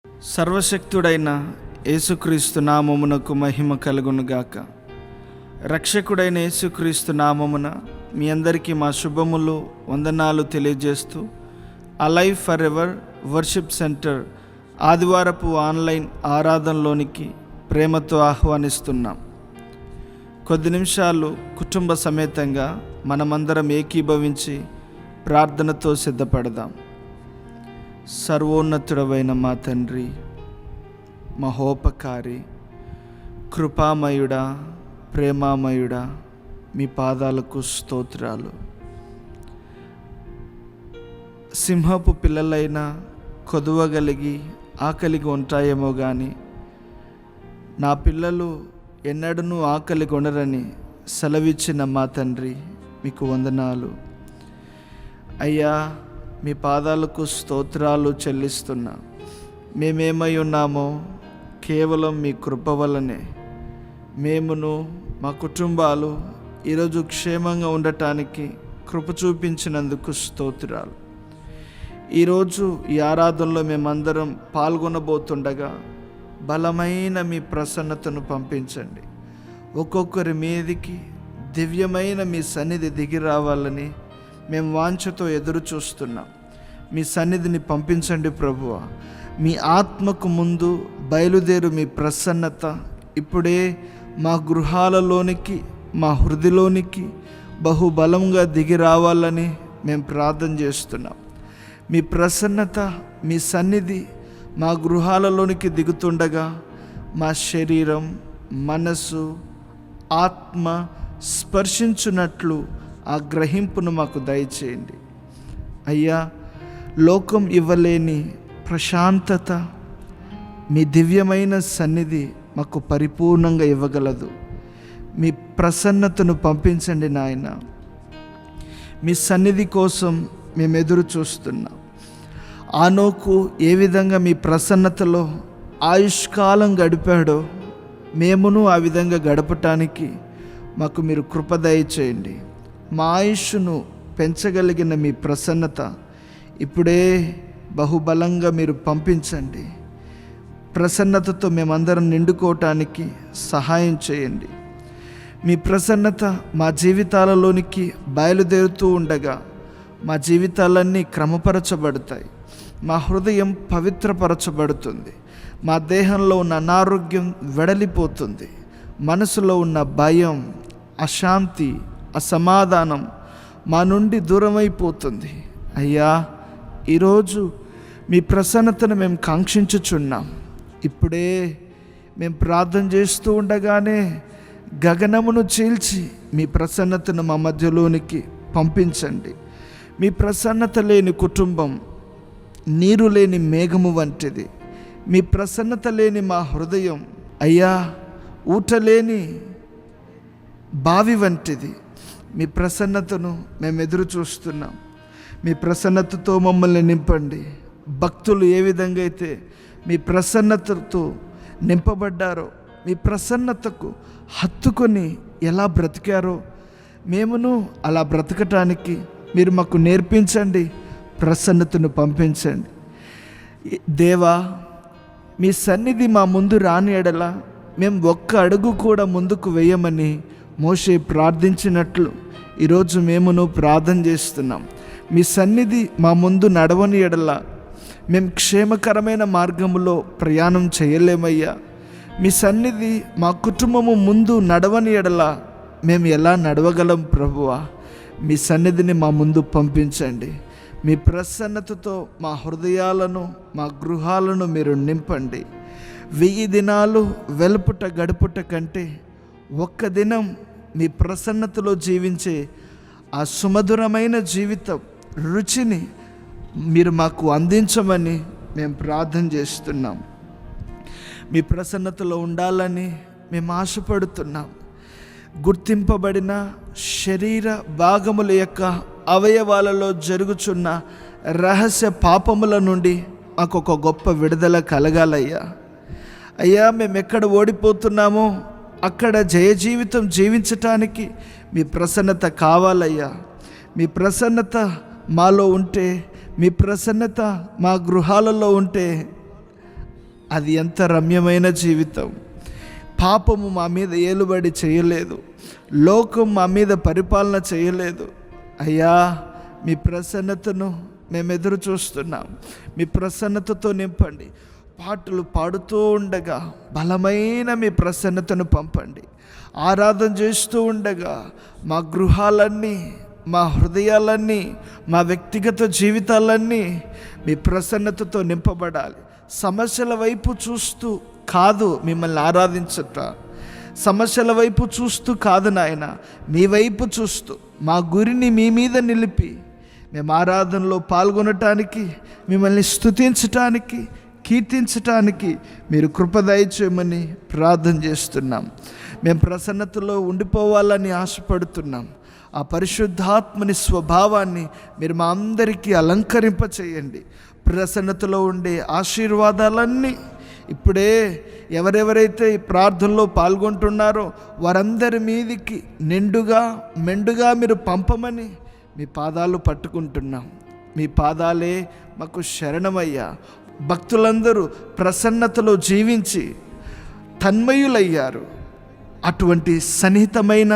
సర్వశక్తుడైన యేసుక్రీస్తు నామమునకు మహిమ కలుగునుగాక. రక్షకుడైన యేసుక్రీస్తు నామమున మీ అందరికీ మా శుభములు, వందనాలు తెలియజేస్తూ alive for ever worship centre ఆదివారపు ఆన్లైన్ ఆరాధనలోనికి ప్రేమతో ఆహ్వానిస్తున్నాం. కొద్ది నిమిషాలు కుటుంబ సమేతంగా మనమందరం ఏకీభవించి ప్రార్థనతో సిద్ధపడదాం. సర్వోన్నతుడవైన మా తండ్రి, మహోపకారి, కృపామయుడా, ప్రేమామయుడా, మీ పాదాలకు స్తోత్రాలు. సింహపు పిల్లలైనా కొదువగలిగి ఆకలిగా ఉంటాయేమో కానీ నా పిల్లలు ఎన్నడూ ఆకలి కొనరని సెలవిచ్చిన మా తండ్రి, మీకు వందనాలు అయ్యా. మీ పాదాలకు స్తోత్రాలు చెల్లిస్తున్నా. మేమేమై ఉన్నామో కేవలం మీ కృప వల్లనే. మేమును మా కుటుంబాలు ఈరోజు క్షేమంగా ఉండటానికి కృప చూపించినందుకు స్తోత్రాలు. ఈరోజు ఈ ఆరాధనలో మేమందరం పాల్గొనబోతుండగా బలమైన మీ ప్రసన్నతను పంపించండి. ఒక్కొక్కరి మీదికి దివ్యమైన మీ సన్నిధి దిగి రావాలని మేము వాంఛతో ఎదురు చూస్తున్నాం. మీ సన్నిధిని పంపించండి ప్రభువా. మీ ఆత్మకు ముందు బయలుదేరు మీ ప్రసన్నత ఇప్పుడే మా గృహాలలోనికి, మా హృదయలోనికి బహుబలంగా దిగి రావాలని మేము ప్రార్థన చేస్తున్నాం. మీ ప్రసన్నత, మీ సన్నిధి మా గృహాలలోనికి దిగుతుండగా మా శరీరం, మనసు, ఆత్మ స్పర్శించున్నట్లు ఆ గ్రహింపును మాకు దయచేయండి అయ్యా. లోకం ఇవ్వలేని ప్రశాంతత మీ దివ్యమైన సన్నిధి మాకు పరిపూర్ణంగా ఇవ్వగలదు. మీ ప్రసన్నతను పంపించండి నాయన. మీ సన్నిధి కోసం మేము ఎదురు చూస్తున్నాం. ఆనోకు ఏ విధంగా మీ ప్రసన్నతలో ఆయుష్కాలం గడిపాడో మేమును ఆ విధంగా గడపటానికి మాకు మీరు కృప దయచేయండి. మా ఆయుష్ను పెంచగలిగిన మీ ప్రసన్నత ఇప్పుడే బహుబలంగా మీరు పంపించండి. ప్రసన్నతతో మేమందరం నిండుకోవటానికి సహాయం చేయండి. మీ ప్రసన్నత మా జీవితాలలోనికి బయలుదేరుతూ ఉండగా మా జీవితాలన్నీ క్రమపరచబడతాయి. మా హృదయం పవిత్రపరచబడుతుంది. మా దేహంలో ఉన్న అనారోగ్యం వెడలిపోతుంది. మనసులో ఉన్న భయం, అశాంతి, అసమాధానం మా నుండి దూరమైపోతుంది అయ్యా. ఈరోజు మీ ప్రసన్నతను మేము కాంక్షించుచున్నాం. ఇప్పుడే మేము ప్రార్థన చేస్తూ ఉండగానే గగనమును చీల్చి మీ ప్రసన్నతను మా మధ్యలోనికి పంపించండి. మీ ప్రసన్నత లేని కుటుంబం నీరు లేని మేఘము వంటిది. మీ ప్రసన్నత లేని మా హృదయం అయ్యా ఊట లేని బావి వంటిది. మీ ప్రసన్నతను మేము ఎదురు చూస్తున్నాం. మీ ప్రసన్నతతో మమ్మల్ని నింపండి. భక్తులు ఏ విధంగా అయితే మీ ప్రసన్నతతో నింపబడ్డారో, మీ ప్రసన్నతకు హత్తుకొని ఎలా బ్రతికారో మేమును అలా బ్రతకటానికి మీరు మాకు నేర్పించండి. ప్రసన్నతను పంపించండి దేవా. మీ సన్నిధి మా ముందు రాని ఎడల మేము ఒక్క అడుగు కూడా ముందుకు వేయమని మోషే ప్రార్థించినట్లు ఈరోజు మేమును ప్రార్థన చేస్తున్నాం. మీ సన్నిధి మా ముందు నడవని ఎడల మేము క్షేమకరమైన మార్గములో ప్రయాణం చేయలేమయ్యా. మీ సన్నిధి మా కుటుంబము ముందు నడవని ఎడల మేము ఎలా నడవగలం ప్రభువా? మీ సన్నిధిని మా ముందు పంపించండి. మీ ప్రసన్నతతో మా హృదయాలను, మా గృహాలను మీరు నింపండి. 1000 దినాలు వెలుపుట గడుపుట కంటే ఒక్క దినం మీ ప్రసన్నతలో జీవించే ఆ సుమధురమైన జీవిత రుచిని మీరు మాకు అందించమని మేము ప్రార్థన చేస్తున్నాం. మీ ప్రసన్నతలో ఉండాలని మేము ఆశపడుతున్నాం. గుర్తింపబడిన శరీర భాగముల యొక్క అవయవాలలో జరుగుచున్న రహస్య పాపముల నుండి మాకు ఒక గొప్ప విడుదల కలగాలయ్యా. అయ్యా, మేము ఎక్కడ ఓడిపోతున్నామో అక్కడ జయ జీవితం జీవించటానికి మీ ప్రసన్నత కావాలయ్యా. మీ ప్రసన్నత మాలో ఉంటే, మీ ప్రసన్నత మా గృహాలలో ఉంటే అది ఎంత రమ్యమైన జీవితం. పాపము మా మీద ఏలుబడి చేయలేదు, లోకం మా మీద పరిపాలన చేయలేదు. అయ్యా, మీ ప్రసన్నతను మేము ఎదురు చూస్తున్నాం. మీ ప్రసన్నతతో నింపండి. పాటలు పాడుతూ ఉండగా బలమైన మీ ప్రసన్నతను పంపండి. ఆరాధన చేస్తూ ఉండగా మా గృహాలన్నీ, మా హృదయాలన్నీ, మా వ్యక్తిగత జీవితాలన్నీ మీ ప్రసన్నతతో నింపబడాలి. సమస్యల వైపు చూస్తూ కాదు మిమ్మల్ని ఆరాధించట, సమస్యల వైపు చూస్తూ కాదు నాయన, మీ వైపు చూస్తూ మా గురిని మీ మీద నిలిపి మేము ఆరాధనలో పాల్గొనటానికి, మిమ్మల్ని స్తుతించటానికి, కీర్తించటానికి మీరు కృప దయచేయమని ప్రార్థన చేస్తున్నాం. మేము ప్రసన్నతలో ఉండిపోవాలని ఆశపడుతున్నాం. ఆ పరిశుద్ధాత్మని స్వభావాన్ని మీరు మా అందరికీ అలంకరింప చేయండి. ప్రసన్నతలో ఉండే ఆశీర్వాదాలన్నీ ఇప్పుడే ఎవరెవరైతే ఈ ప్రార్థనలో పాల్గొంటున్నారో వారందరి మీదికి నిండుగా మెండుగా మీరు పంపమని మీ పాదాలు పట్టుకుంటున్నాం. మీ పాదాలే మాకు శరణమయ్యా. భక్తులందరూ ప్రసన్నతలో జీవించి తన్మయులయ్యారు. అటువంటి సన్నిహితమైన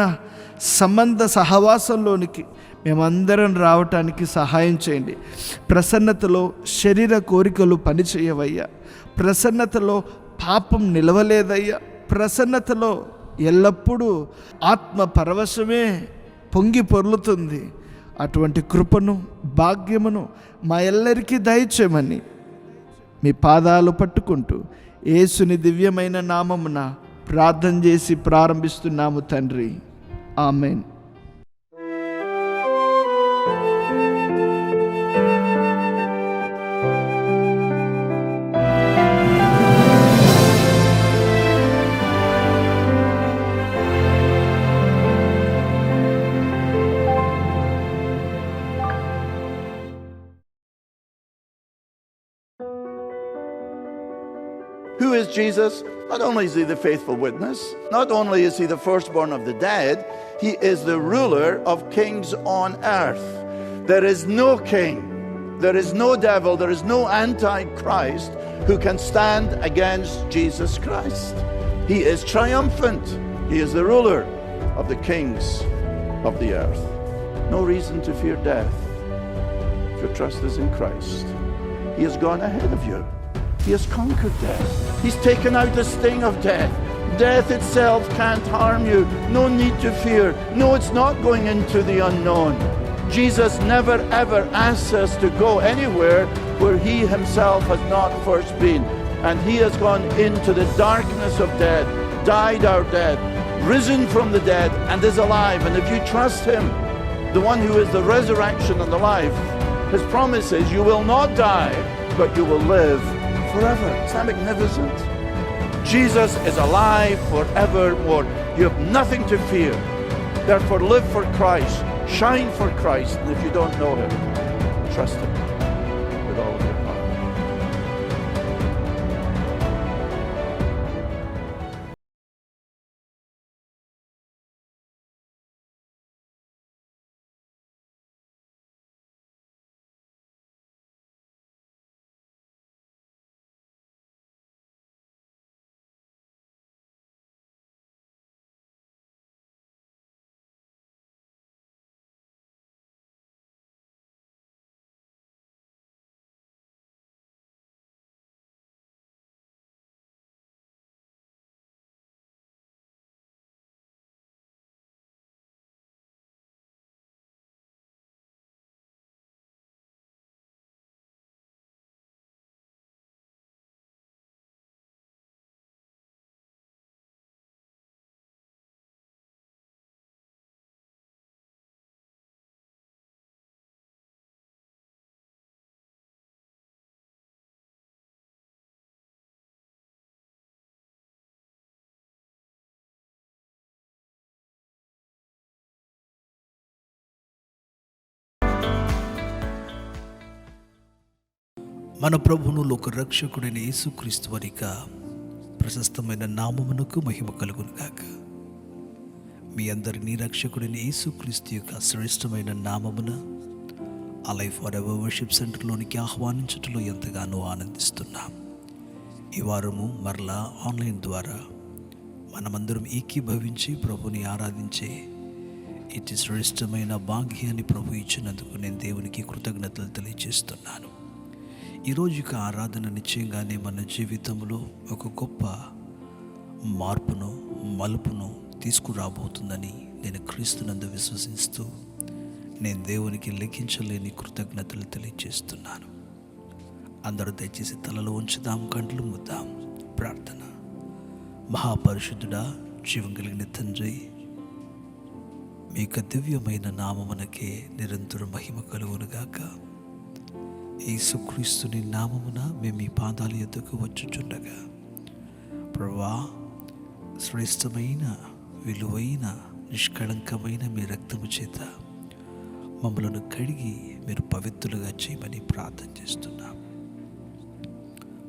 సంబంధ సహవాసంలోనికి మేమందరం రావటానికి సహాయం చేయండి. ప్రసన్నతలో శరీర కోరికలు పనిచేయవయ్యా. ప్రసన్నతలో పాపం నిలవలేదయ్యా. ప్రసన్నతలో ఎల్లప్పుడూ ఆత్మ పరవశమే పొంగి పొర్లుతుంది. అటువంటి కృపను, భాగ్యమును మా ఎల్లరికీ దయచేయమని మీ పాదాలు పట్టుకుంటూ యేసుని దివ్యమైన నామమున ప్రార్థన చేసి ప్రారంభిస్తున్నాము తండ్రి. Amen. Who is Jesus? Not only is he the faithful witness, not only is he the firstborn of the dead, he is the ruler of kings on earth. There is no king, there is no devil, there is no antichrist who can stand against Jesus Christ. He is triumphant. He is the ruler of the kings of the earth. No reason to fear death if your trust is in Christ. He has gone ahead of you. He has conquered death. He's taken out the sting of death. Death itself can't harm you. No need to fear. No, it's not going into the unknown. Jesus never ever asks us to go anywhere where he himself has not first been. And he has gone into the darkness of death, died our death, risen from the dead, and is alive. And if you trust him, the one who is the resurrection and the life, his promise is you will not die, but you will live forever. Isn't that magnificent? Jesus is alive forevermore. You have nothing to fear. Therefore, live for Christ, shine for Christ, and if you don't know him, trust him with all of your heart. మన ప్రభువును లోక రక్షకుడైన యేసుక్రీస్తు వారి ప్రశస్తమైన నామమునకు మహిమ కలుగును గాక. మీ అందరినీ రక్షకుడైన యేసుక్రీస్తు యొక్క శ్రేష్టమైన నామమున అలైవ్ ఫర్ ఎవర్ వర్షిప్ సెంటర్లోనికి ఆహ్వానించటంలో ఎంతగానో ఆనందిస్తున్నాం. ఈ వారము మరలా ఆన్లైన్ ద్వారా మనమందరం ఏకీభవించి ప్రభుని ఆరాధించే ఇటు శ్రేష్టమైన భాగ్యాన్ని ప్రభు ఇచ్చినందుకు నేను దేవునికి కృతజ్ఞతలు తెలియజేస్తున్నాను. ఈరోజు ఇక ఆరాధన నిశ్చయంగానే మన జీవితంలో ఒక గొప్ప మార్పును మలుపును తీసుకురాబోతుందని నేను క్రీస్తునందు విశ్వసిస్తూ నేను దేవునికి లెక్కించలేని కృతజ్ఞతలు తెలియజేస్తున్నాను. అందరూ దయచేసి తలలో ఉంచుదాం, కండ్లు మూద్దాం. ప్రార్థన. మహాపరిశుద్ధుడా, జీవం కలిగిన తండ్రి, మీ యొక్క దివ్యమైన నామమునకే నిరంతరం మహిమ కలుగునుగాక. యేసుక్రీస్తుని నామమున మేము మీ పాదాల యొద్దకు వచ్చుచుండగా ప్రభువా, శ్రేష్టమైన విలువైన నిష్కళంకమైన మీ రక్తము చేత మమ్మలను కడిగి మీరు పవిత్రులుగా చేయమని ప్రార్థన చేస్తున్నాం.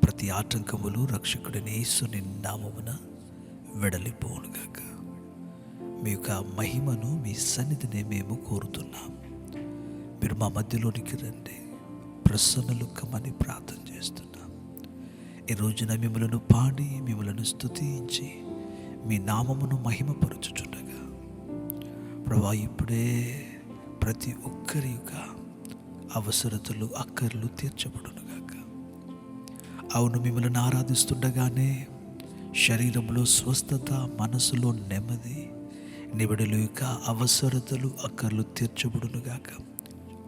ప్రతి ఆటంకములు రక్షకుడైన యేసుని నామమున వెడలిపోనుగాక. మీ యొక్క మహిమను, మీ సన్నిధిని మేము కోరుతున్నాం. మీరు మా మధ్యలోనికి రండి, ప్రసన్నలు కమ్మని ప్రార్థన చేస్తున్నాం. ఈ రోజున మిమ్మలను పాడి, మిమ్మలను స్తుతించి మీ నామమును మహిమపరచుచుండగా ప్రభువా, ఇప్పుడే ప్రతి ఒక్కరి యొక్క అవసరతలు, అక్కర్లు తీర్చబడునుగాక. అవును, మిమ్మల్ని ఆరాధిస్తుండగానే శరీరంలో స్వస్థత, మనసులో నెమ్మది, నిబిడల యొక్క అవసరతలు, అక్కర్లు తీర్చబడునుగాక.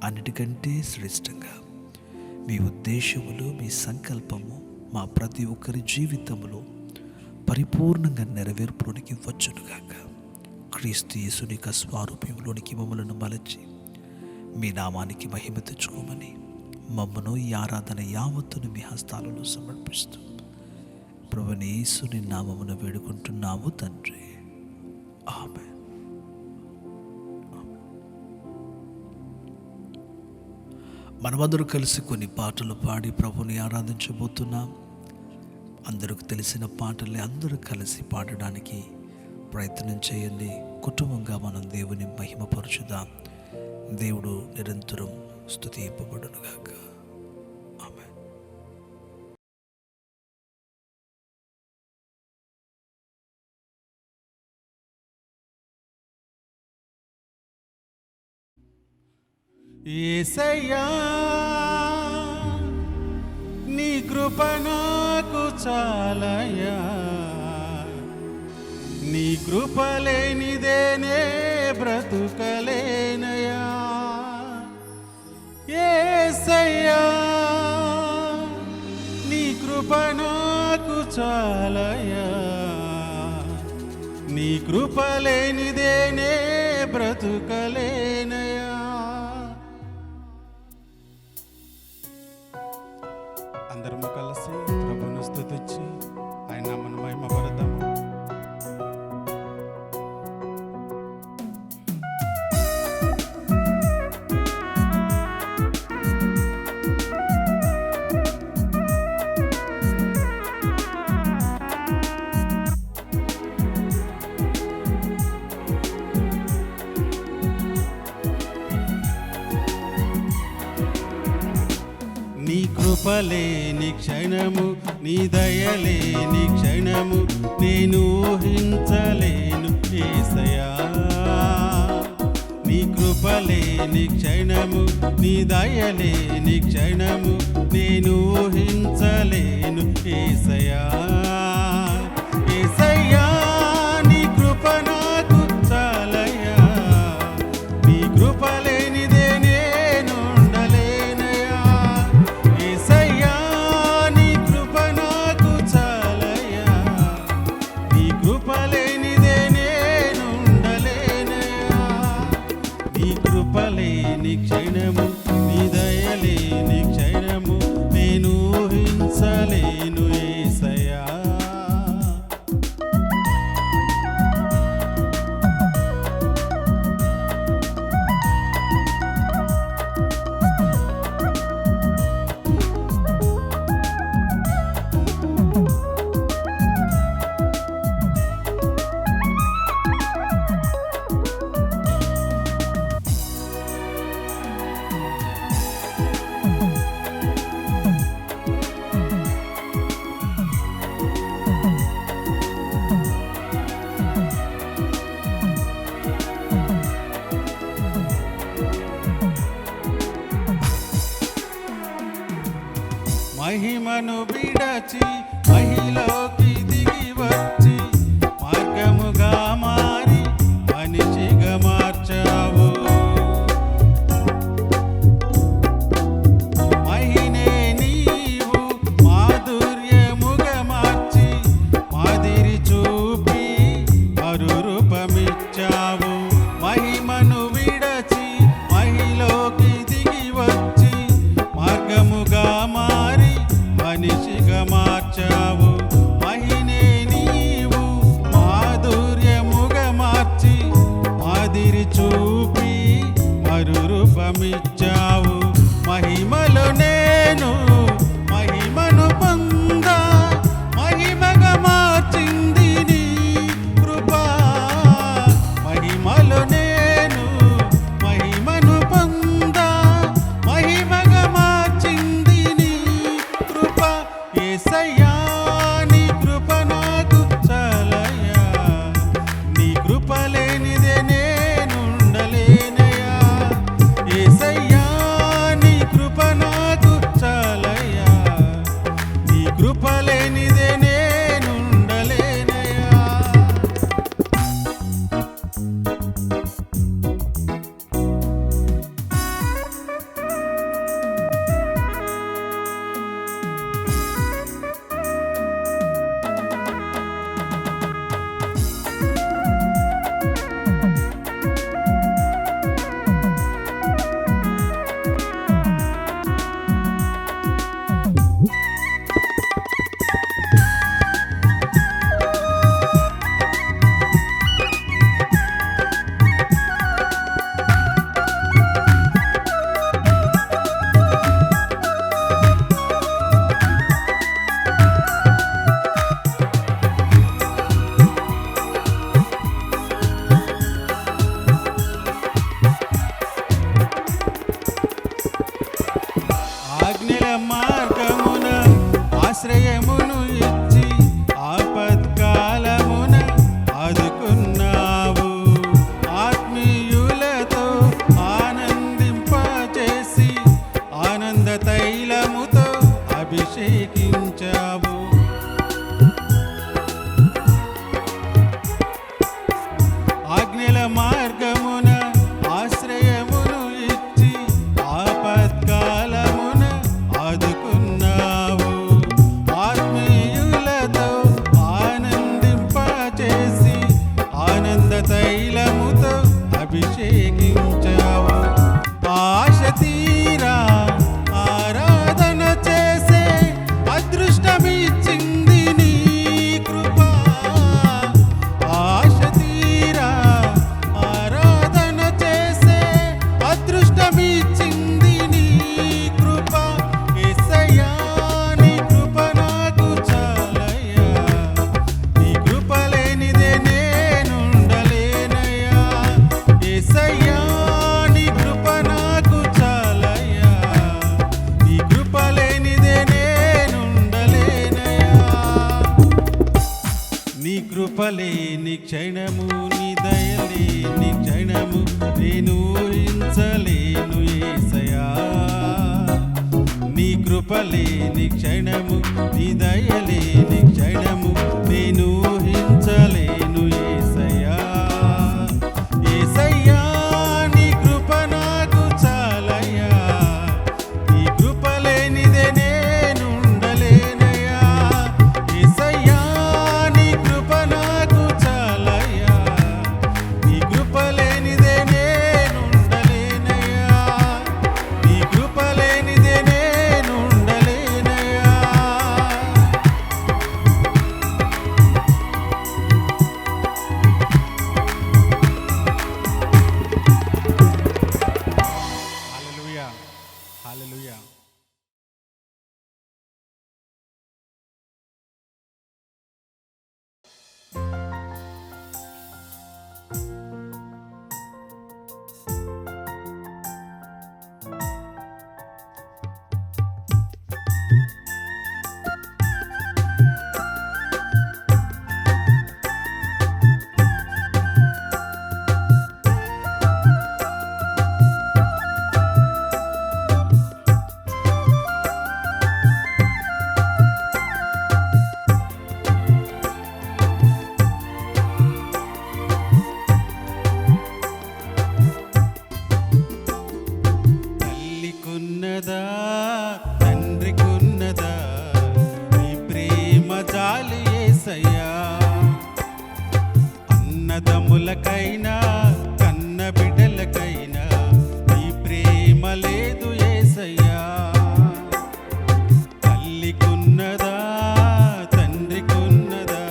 అన్నిటికంటే శ్రేష్టంగా మీ ఉద్దేశములు, మీ సంకల్పము మా ప్రతి ఒక్కరి జీవితంలో పరిపూర్ణంగా నెరవేర్పులోనికి వచ్చునుగాక. క్రీస్తు యేసుని యొక్క స్వరూపంలోనికి మమ్మలను మలచి మీ నామానికి మహిమ తెచ్చుకోమని మమ్మను ఈ ఆరాధన యావత్తును మీ హస్తాలలో సమర్పిస్తూ ప్రభువైన యేసుని నామమున వేడుకుంటున్నాము తండ్రి. ఆమేన్. మనమందరూ కలిసి కొన్ని పాటలు పాడి ప్రభుని ఆరాధించబోతున్నాం. అందరికి తెలిసిన పాటలే అందరూ కలిసి పాడడానికి ప్రయత్నం చేయండి. కుటుంబంగా మనం దేవుని మహిమపరచుదాం. దేవుడు నిరంతరం స్తుతింపబడునుగాక. ఆమేన్. యేసయ్యా, నీ కృప నాకు చాలయ్యా, నీ కృప లేనిదేనే బ్రతుకలేనయ్యా. యేసయ్యా, నీ కృప నాకు చాలయ్యా, నీ కృప లేనిదేనే బ్రతుకలేనయ్యా. అందరము కలిసి ప్రభును స్తుతించి ఆయన నామమును మహిమపడదాము. నీ కృపలేని క్షణము, నీ దయలేని క్షణము నేను ఊహించలేను యేసయ్యా. నీ కృపలేని క్షణము, నీ దయలేని క్షణము నేను ఊహించలేను యేసయ్యా. యేసయ్యా, నీ కృప నాకు చాలయ్యా, నీ కృప లేనిదే నేను ఉండలేనయ్యా. యేసయ్యా, నీ కృప నాకు చాలయ్యా, నీ కృప లేనిదే నేను ఉండలేనయ్యా. నీ కృప లేని క్షణము, నీ దయ లేని క్షణము నేను ఊహించలేను యేసయ్యా. విడచి మహిలోకి దిగి వచ్చి మార్గముగా మారి మనిషిగా మార్చావు. మహినే నీవు మాధుర్యముగా మార్చి మాదిరి చూపి మరురూపమిచ్చావు. మహిమను విడచి మహిలోకి దిగి వచ్చి మార్గముగా మారి మనిషిగా మార్చావు. మహినే నీవు మాధుర్యముగా మార్చి మాదిరి చూపి మరురూపమిచ్చావు. మహిమలో నేను మహిమను పొందా మహిమగా మార్చింది నీ కృపా. మహిమలో నేను మహిమను పొందా మహిమగా మార్చింది నీ కృప. యేసయ్యా నీ కృప నాకు చాలయ్యా, నీ కృప లేనిదే నేనుండలేనయ్యా. యేసయ్యా నీ కృప నాకు చాలయ్యా, నీ కృప లేనిదే నేనుండలేనయ్యా. ఆజ్ఞల మార్గమున ఆశ్రయమును ఇచ్చి ఆపత్కాలమున ఆదుకున్నావు. ఆత్మీయులతో ఆనందింపచేసి ఆనంద తైలముతో అభిషేకించావు. ఆజ్ఞల మార్గమున ఆశ్రయమును ఇచ్చి ఆపత్కాలమున ఆదుకున్నావు. ఆత్మీయులతో ఆనందింపచేసి ఆనంద తైలముతో అభిషేకించావు. ఆశ తీరా ఆరాధన చేసే అదృష్టమిచ్చింది నీ కృప. ఆశ తీరా ఆరాధన చేసే అదృష్టమిచ్చింది నీ కృప. యేసయ్యా నీ కృప నాకు చాలయ్యా, నీ కృప లేనిదే నేనుండలేనయ్యా. యేసయ్యా నీ కృప నాకు చాలయ్యా, నీ కృప లేనిదే నేనుండలేనయ్యా. నీ కృప లేని క్షణము నీ దయ లేని క్షణము నేను ఊహించలేను యేసయ్యా. నీ కృప లేని క్షణము నీ దయ లేని క్షణము నేను ఊహించలేను యేసయ్యా. యేసయ్యా నీ కృప నాకు చాలయ్యా, నీ కృప లేనిదే నేనుండలేనయ్యా. యేసయ్యా నీ కృప నాకు చాలయ్యా, నీ కృప లేనిదే నేనుండలేనయ్యా. నీ కృప లేనిదే నేనుండలేనయ్యా. అన్నదమ్ములకైనా కన్న బిడ్డలకైనా నీ ప్రేమ లేదు యేసయ్యా. తల్లికున్నదా తండ్రికున్నదా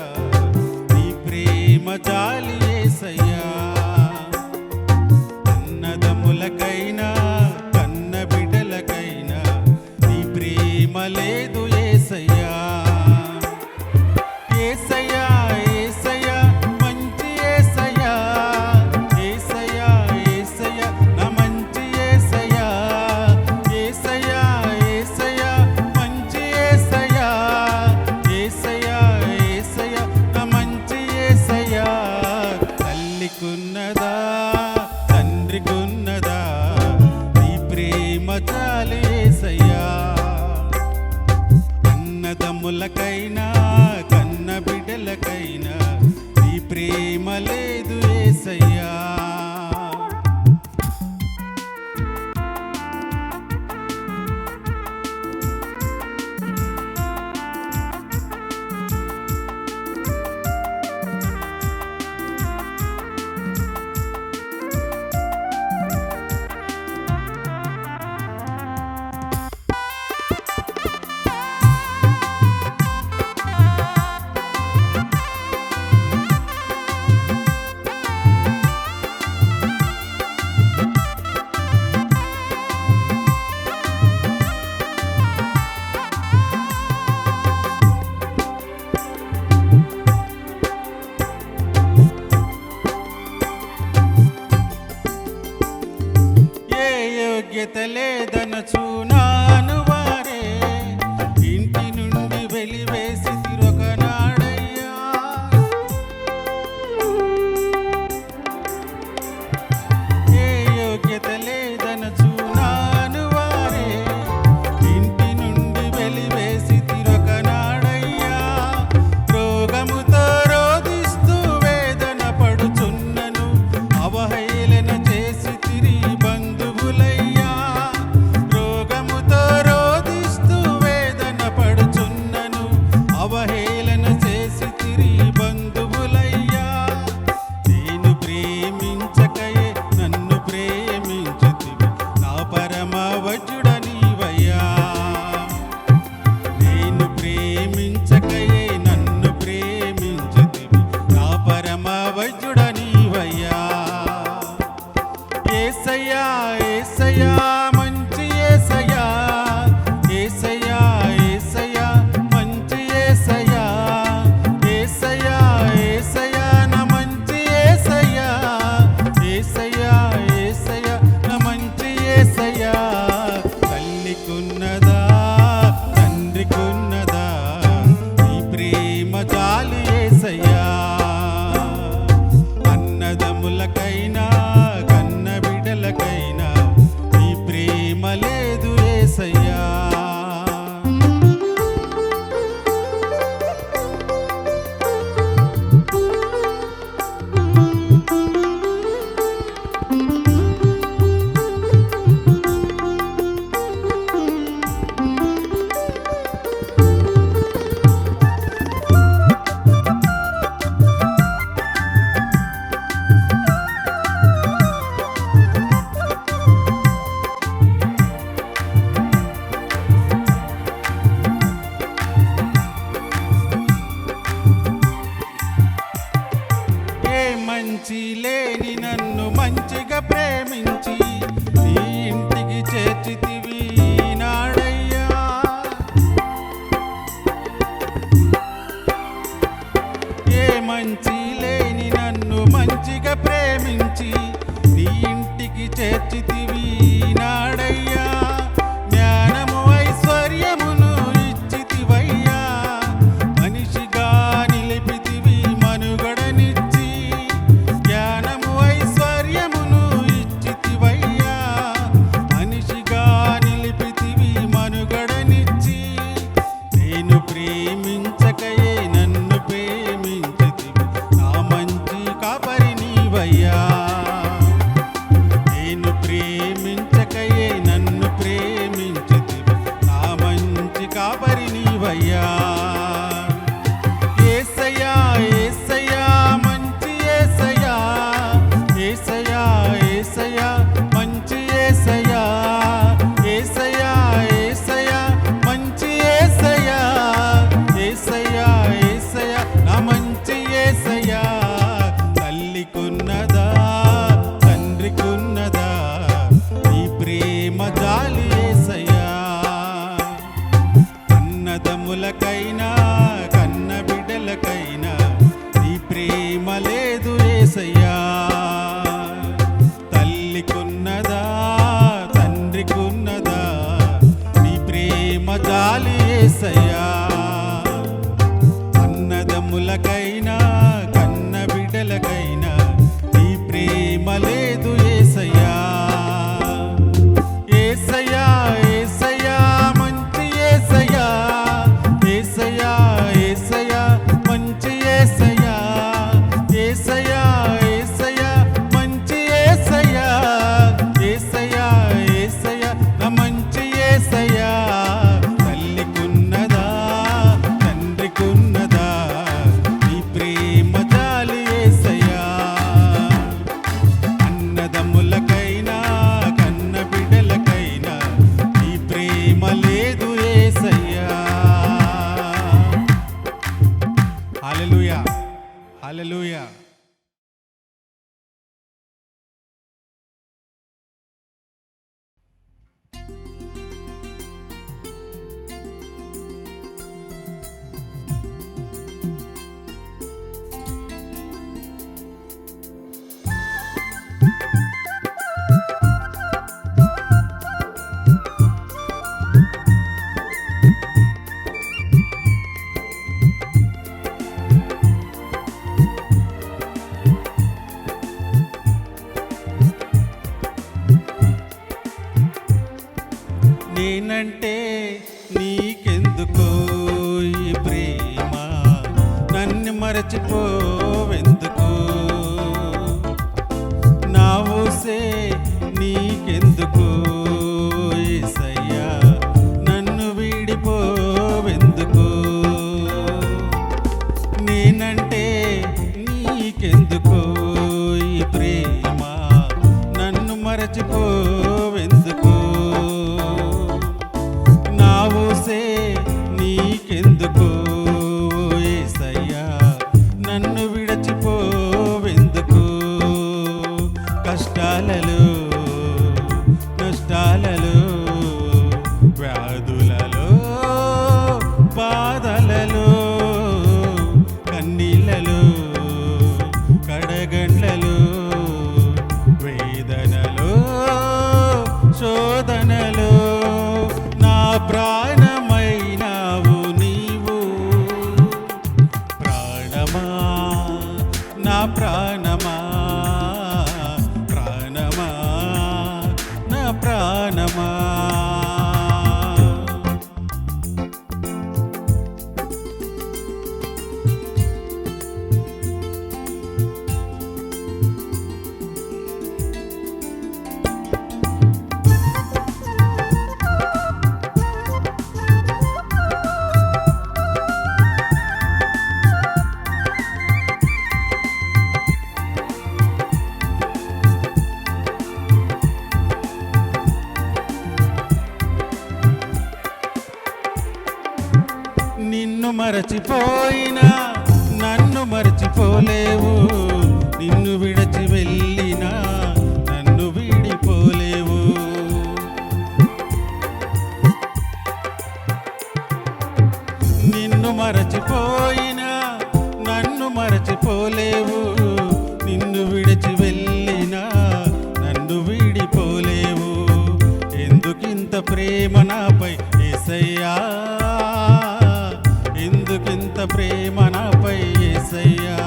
నీ ప్రేమ జాలి యేసయ్యా. అన్నదమ్ములకైనా కన్న బిడ్డలకైనా నీ ప్రేమ లేదు యేసయ్యా. యేసయ్యా యేసయ్యా మంచి యేసయ్యా. యేసయ్యా యేసయ్యా నా మంచి యేసయ్యా. యేసయ్యా యేసయ్యా మంచి యేసయ్యా. యేసయ్యా యేసయ్యా నా మంచి యేసయ్యా. తల్లికున్నదా తండ్రికున్నదా నీ ప్రేమ చాలు యేసయ్యా. అన్నదమ్ములకైనా కన్న బిడ్డలకైనా నీ ప్రేమ లేదు యేసయ్యా. ఏ యోగ్యత లేదనచు నాను వారే ఇంటి నుండి వెలివేసి తిరొకనాడయ్యా. ఏ యోగ్యత లేదనచు నాను వారే ఇంటి నుండి వెలివేసి తిరొకనాడయ్యా. రోగముతో రోదిస్తూ వేదన పడుచున్నను అవహేళన చేసి తిరిగి బంధువులయ్యా. రోగముతో రోదిస్తూ వేదన పడుచున్నను అవహేళన చేసి తిరిగి బంధువులయ్యా. నేను ప్రేమించకయే నన్ను ప్రేమించితివి నా పరమ వజ్రుడ నీవయ్యా. నేను ప్రేమించకయే నన్ను ప్రేమించితివి నా పరమ వజ్రుడ నీవయ్యా. యేసయ్యా యేసయ్యా మంచి యేసయ్యా. యేసయ్యా యేసయ్యా మంచి యేసయ్యా. యేసయ్యా యేసయ్యా నా మంచి యేసయ్యా. యేసయ్యా యేసయ్యా నా మంచి యేసయ్యా. తల్లికున్నదా తండ్రికున్నదా నీ ప్రేమ జాలి యేసయ్యా. అన్నదమ్ములకైనా కన్న బిడ్డలకైనా నీ ప్రేమ లేదు యేసయ్యా. ఏ మంచి లేని నన్ను మంచిగా ప్రేమించి నీ ఇంటికి చేర్చితివి నాడయ్యా. ఏ మంచి లేని నన్ను మంచిగా ప్రేమించి నీ ఇంటికి చేర్చితివి నాడయ్యా. జ్ఞానము ఐశ్వర్యమును ఇచ్చితివయ్యా. మనిషిగా నిలిపితివి మనుగడనిచ్చి. జ్ఞానము ఐశ్వర్యమును ఇచ్చితివయ్యా. మనిషిగా నిలిపితివి మనుగడనిచ్చి. నేను ప్రేమించకయే నన్ను ప్రేమించితివి నా మంచి కాపరి నీవయ్యా. నేను ప్రేమ అన్నదమ్ములకైనా కన్న బిడ్డలకైనా నీ ప్రేమ లేదు యేసయ్యా. యేసయ్యా యేసయ్యా మంచి యేసయ్యా, యేసయ్యా యేసయ్యా మంచి యేసయ్యా, యేసయ్యా యేసయ్యా మంచి యేసయ్యా, యేసయ్యా యేసయ్యా నా మంచి యేసయ్యా. తల్లికున్నదా తండ్రికున్నదా నీ ప్రేమ జాలి యేసయ్యా. అన్నదమ్ములకైనా కన్న బిడ్డలకైనా నీ ప్రేమ లేదు యేసయ్యా. హల్లెలూయా హల్లెలూయా. నేనంటే నీకెందుకో ఈ ప్రేమ, నన్ను మరచిపోవెందుకు, నా ఊసే నీకెందుకు యేసయ్యా, నన్ను వీడిపోవెందుకు. నేనంటే నీకెందుకో ఈ ప్రేమ, నన్ను మరచిపోవెందుకు, నా ఊసే నీకెందుకు యేసయ్యా, నన్ను విడచిపోవెందుకు. కష్టాలలో నష్టాలలో వ్యాధులలో బాధలలో కన్నీళ్ళలో కడగండ్లలో వేదనలో శోధనలో నా ప్రాణమైనావు నీవు. ప్రాణమా నా ప్రాణమా, ప్రాణమా నా ప్రాణమా. నిన్ను మరచిపోయినా నన్ను మరచిపోలేవు, నిన్ను విడచి వెళ్ళినా నన్ను వీడిపోలేవు. నిన్ను మరచిపోయినా నన్ను మరచిపోలేవు, నిన్ను విడిచి వెళ్ళినా నన్ను వీడిపోలేవు. ఎందుకింత ప్రేమ నాపై యేసయ్యా, ఎందుకింత ప్రేమ నాపై యేసయ్యా,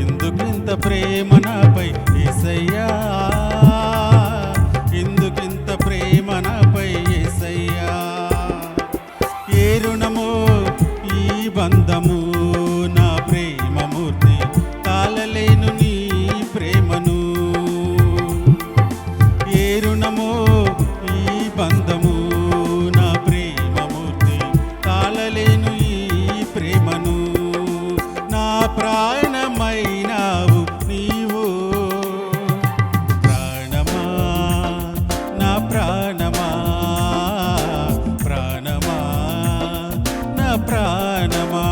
ఎందుకింత ప్రేమ నాపై యేసయ్యా, ఎందుకింత ప్రేమ నాపై యేసయ్యా. ఏ రుణమో ఈ బంధము నా ప్రేమమూర్తి, తాళలేను నీ ప్రేమను. ఏ రుణమో ఈ బంధము నా ప్రేమమూర్తి, తాళలేను ఈ ప్రేమను. నా ప్రాణమైనావు నీవు. ప్రాణమా నా ప్రాణమా, ప్రాణమా నా ప్రాణమా.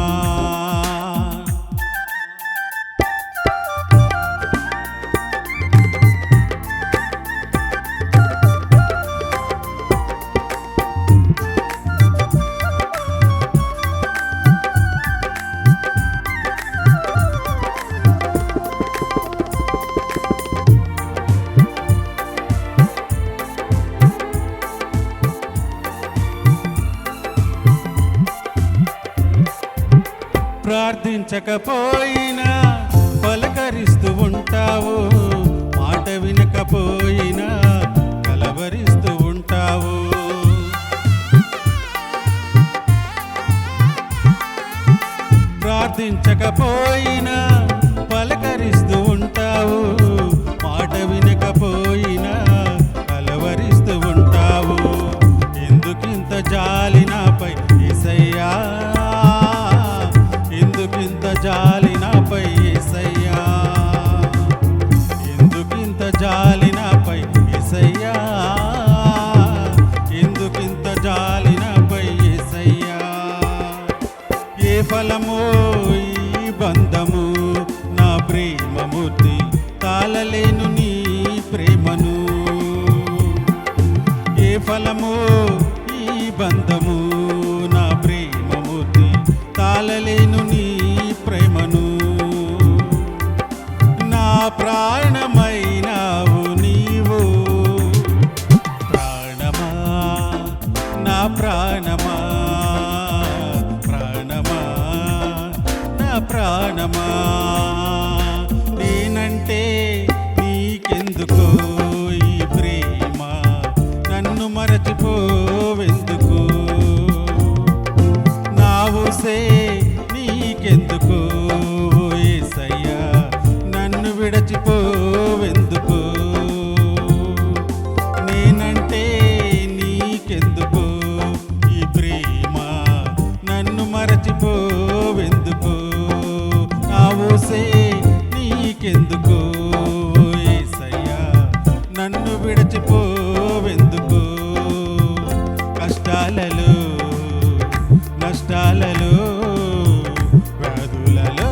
ప్రార్థించకపోయినా పలకరిస్తూ ఉంటావు, మాట వినకపోయినా కలవరిస్తూ ఉంటావు. ప్రార్థించకపోయినా పలకరిస్తూ ఉంటావు, మాట వినకపోయినా కలవరిస్తూ ఉంటావు. ఎందుకింత జాలి నాపై యేసయ్యా, ఎందుకింత జాలి నాపై యేసయ్యా, ఎందుకింత జాలి నాపై యేసయ్యా, ఎందుకింత జాలి నాపై యేసయ్యా. ఏ ఫలమో ఈ బంధము, నా ప్రేమమూర్తి తాళలేను నీ ప్రేమను. ఏ ఫలమో ఈ బంధము, నా ప్రేమమూర్తి తాళలేను నీ ప్రేమను. నా ప్రాణమైనావు నీవు, ప్రాణమా నా ప్రాణమా, ప్రాణమా నా ప్రాణమా. నేనంటే నీకెందుకో ఈ ప్రేమ, నన్ను మరచిపోవెందుకు. నా ఊసే నీకెందుకో యేసయ్యా, నన్ను విడచిపోవెందుకు. నేనంటే నీకెందుకో ఈ ప్రేమ, నన్ను మరచిపోవెందుకు. నా ఊసే నీకెందుకో యేసయ్యా, నన్ను విడచిపోవెందుకు. కష్టాలలో నష్టాలలో వ్యాధులలో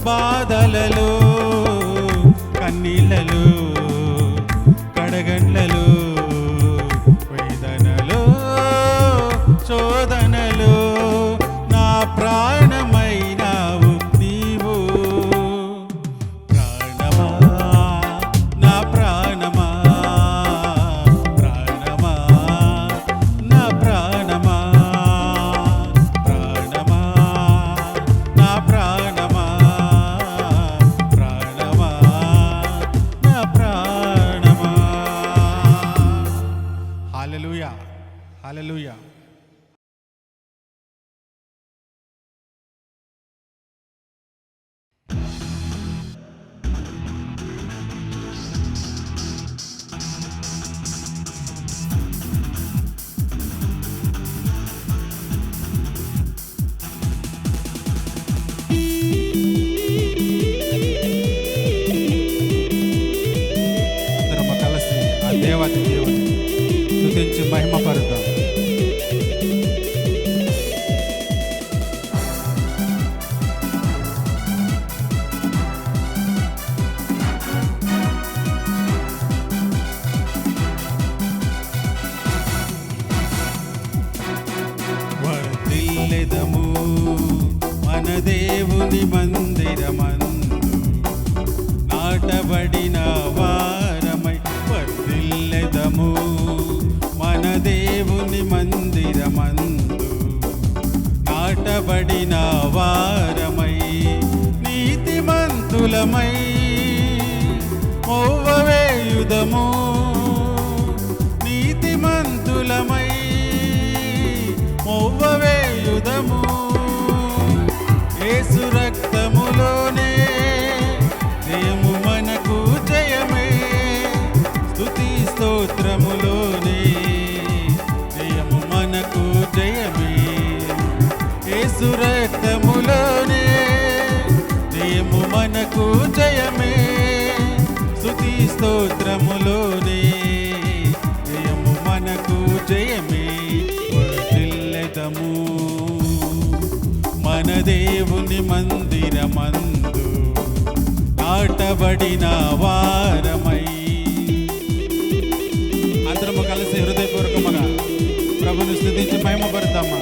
బాధలలో కన్నీళ్ళలో కడగండ్లలో వేదనలో శోధనలో నా ప్రాణమైనావు నీవు. ప్రాణమా నా ప్రాణమా, ప్రాణమా నా ప్రాణమా, ప్రాణమా నా ప్రాణమా, ప్రాణమా నా ప్రాణమా. హల్లెలూయా, హల్లెలూయా. అందరము కలిసి ఆ దేవాతి దేవుని స్తుతించి మహిమపరుద్దాం. వర్ధిల్లెదము మన దేవుని మందిరమందు, నాటబడిన వారమై వర్ధిల్లెదము మన దేవుని మందిరమందు, నాటబడిన వారమై నీతిమంతులమై మోవవేయుదము, నీతిమంతులమై మోవవేయుదము. యేసు రక్తములోనే జయము మనకు జయమే, స్తుతి స్తోత్రములోనే జయము మనకు జయమే. యేసు రక్తములోనే జయము మనకు జయమే, స్తుతి స్తోత్రములోనే జయము మనకు జయమే. వర్ధిల్లెదము మన దేవుని మందిరమందు, నాటబడిన వారమై. అందరము కలిసి హృదయపూర్వకముగా ప్రభుని స్తుతించి మహిమపడతామా.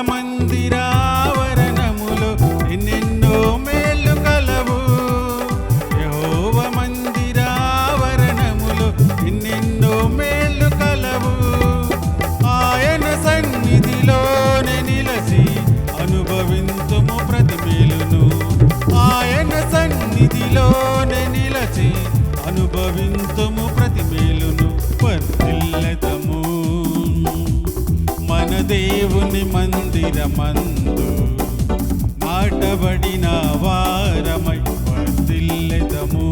మందిరావరణములో ఎన్నెన్నో మేలు కలవు. యెహోవా మందిరావరణములో ఎన్నెన్నో మేలు కలవు. ఆయన సన్నిధిలోనే నిలసి అనుభవింతుము ప్రతి మేలును. ఆయన సన్నిధిలోనే నిలచి అనుభవింతుము ప్రతి మేలును. వర్ధిల్లెదము మన దేవుని మందిరమందు నాటబడిన వారమై వర్ధిల్లెదము.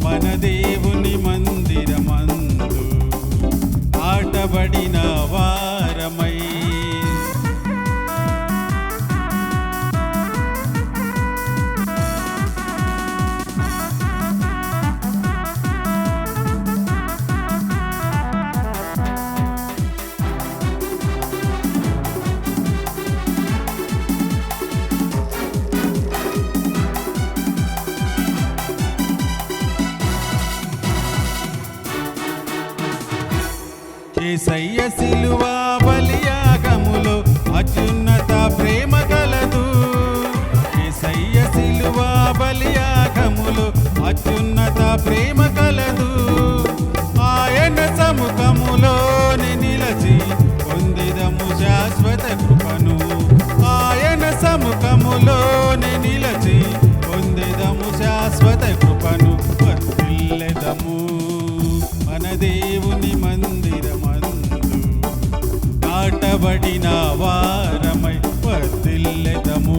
మన దేవుని మందిరమందు నాటబడిన వారమై. యేసయ్య సిలువా బలియాగములో అత్యున్నత ప్రేమ కలదు. యేసయ్య సిలువా బలియాగములో అత్యున్నత ప్రేమ కలదు. ఆయన సముఖములోనే నిలచి పొందిదము శాశ్వత కృపను. ఆయన సముఖములోనే నిలచి పొందిదము శాశ్వత కృపను. వర్ధిల్లెదము మన దేవుని మందిరమందు నాటబడిన వారమై వర్ధిల్లెదము.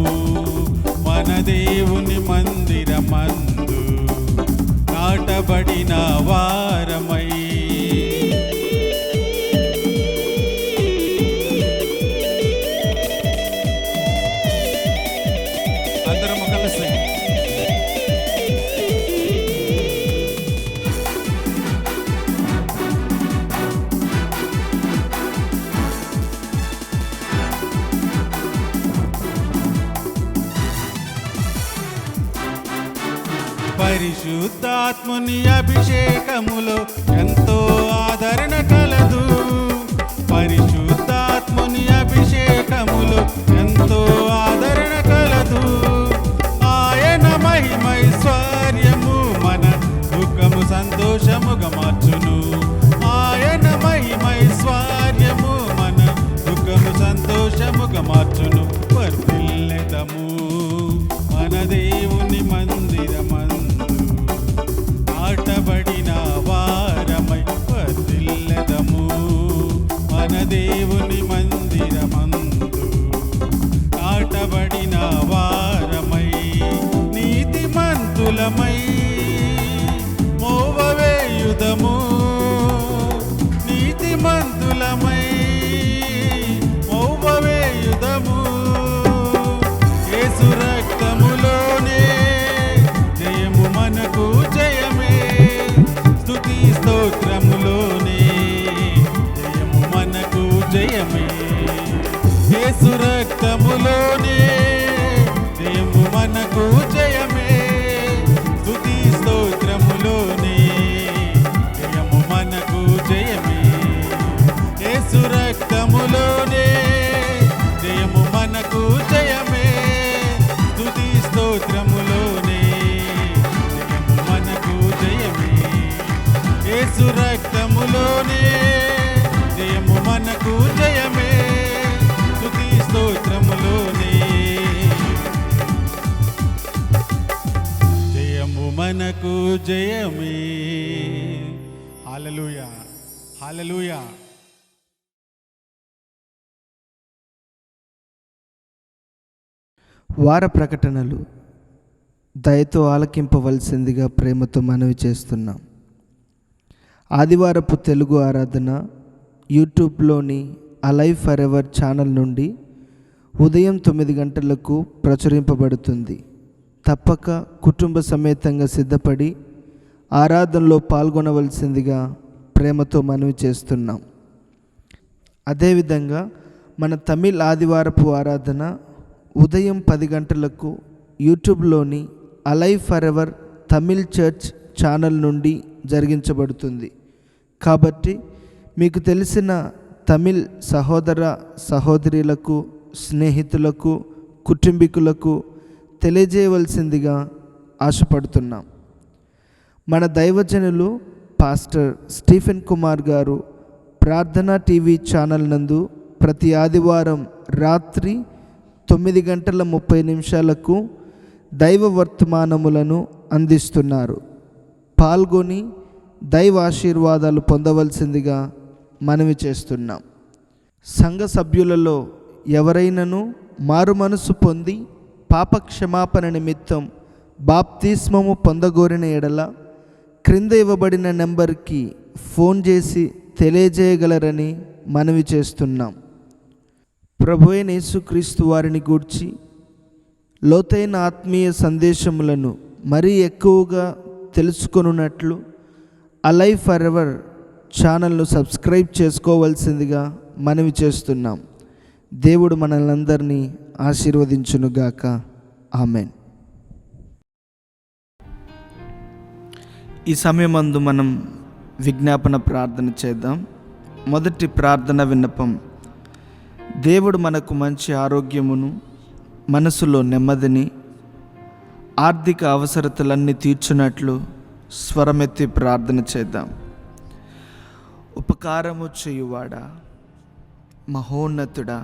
మన దేవుని మందిరమందు నాటబడిన వారమై. అందరము కలిసి పరిశుద్ధాత్ముని అభిషేకములో ఎంతో ఆదరణ కలదు. పరిశుద్ధాత్ముని అభిషేకములో ఎంతో ఆదరణ కలదు. ఆయన మహిమైశ్వర్యము మన దుఃఖము సంతోషముగా మార్చును. ఆయన మహిమైశ్వర్యము మన దుఃఖము సంతోషముగా మార్చును. వర్ధిల్లెదము మన దేవుని మందిరమందు నాటబడిన వారమై వర్ధిల్లెదము. మన దేవుని మందిరమందు నాటబడిన వారమై. నీతిమంతులమై మోవవేయుదము. నీతిమంతులమై మోవవేయుదము. యేసు రక్తములోనే జయము మనకు జయమే. స్తుతి స్తోత్రములోనే జయము మనకు జయమే. యేసు రక్తములోనే జయము మనకు జయమే. స్తుతి స్తోత్రములోనే జయము మనకు జయమే. యేసు రక్తములోనే జయము మనకు జయమే. స్తుతి స్తోత్రములోనే జయము మనకు జయమే. యేసు రక్తములోనే జయము మనకు జయమే. స్తుతి స్తోత్రములోనే జయము మనకు జయమే. హల్లెలూయా, హల్లెలూయా. వార ప్రకటనలు దయతో ఆలకింపవలసిందిగా ప్రేమతో మనవి చేస్తున్నాం. ఆదివారపు తెలుగు ఆరాధన యూట్యూబ్లోని అలైవ్ ఫర్ ఎవర్ ఛానల్ నుండి ఉదయం 9 గంటలకు ప్రచురింపబడుతుంది. తప్పక కుటుంబ సమేతంగా సిద్ధపడి ఆరాధనలో పాల్గొనవలసిందిగా ప్రేమతో మనవి చేస్తున్నాం. అదేవిధంగా మన తమిళ్ ఆదివారపు ఆరాధన ఉదయం 10 గంటలకు యూట్యూబ్లోని alive for ever Tamil church channel నుండి జరిగించబడుతుంది. కాబట్టి మీకు తెలిసిన తమిళ్ సహోదర సహోదరులకు, స్నేహితులకు, కుటుంబీకులకు తెలియజేయవలసిందిగా ఆశపడుతున్నాం. మన దైవజనులు పాస్టర్ స్టీఫెన్ కుమార్ గారు ప్రార్థనా టీవీ ఛానల్ నందు ప్రతి ఆదివారం రాత్రి 9:30 దైవ వర్తమానములను అందిస్తున్నారు. పాల్గొని దైవ ఆశీర్వాదాలు పొందవలసిందిగా మనవి చేస్తున్నాం. సంఘ సభ్యులలో ఎవరైనను మారు మనసు పొంది పాప క్షమాపణ నిమిత్తం బాప్తిస్మము పొందగోరిన ఎడల క్రింద ఇవ్వబడిన నెంబర్కి ఫోన్ చేసి తెలియజేయగలరని మనవి చేస్తున్నాం. ప్రభువైన యేసుక్రీస్తు వారిని గూర్చి లోతైన ఆత్మీయ సందేశములను మరీ ఎక్కువగా తెలుసుకొనున్నట్లు అలైవ్ ఫర్ ఎవర్ ఛానల్ను సబ్స్క్రైబ్ చేసుకోవలసిందిగా మనవి చేస్తున్నాం. దేవుడు మనల్నందరినీ ఆశీర్వదించునుగాక. ఆమెన్. ఈ సమయమందు మనం విజ్ఞాపన ప్రార్థన చేద్దాం. మొదటి ప్రార్థన విన్నపం: దేవుడు మనకు మంచి ఆరోగ్యమును, మనసులో నెమ్మదిని, ఆర్థిక అవసరతలన్నీ తీర్చున్నట్లు స్వరమెత్తి ప్రార్థన చేద్దాం. ఉపకారము చేయువాడా, మహోన్నతుడా,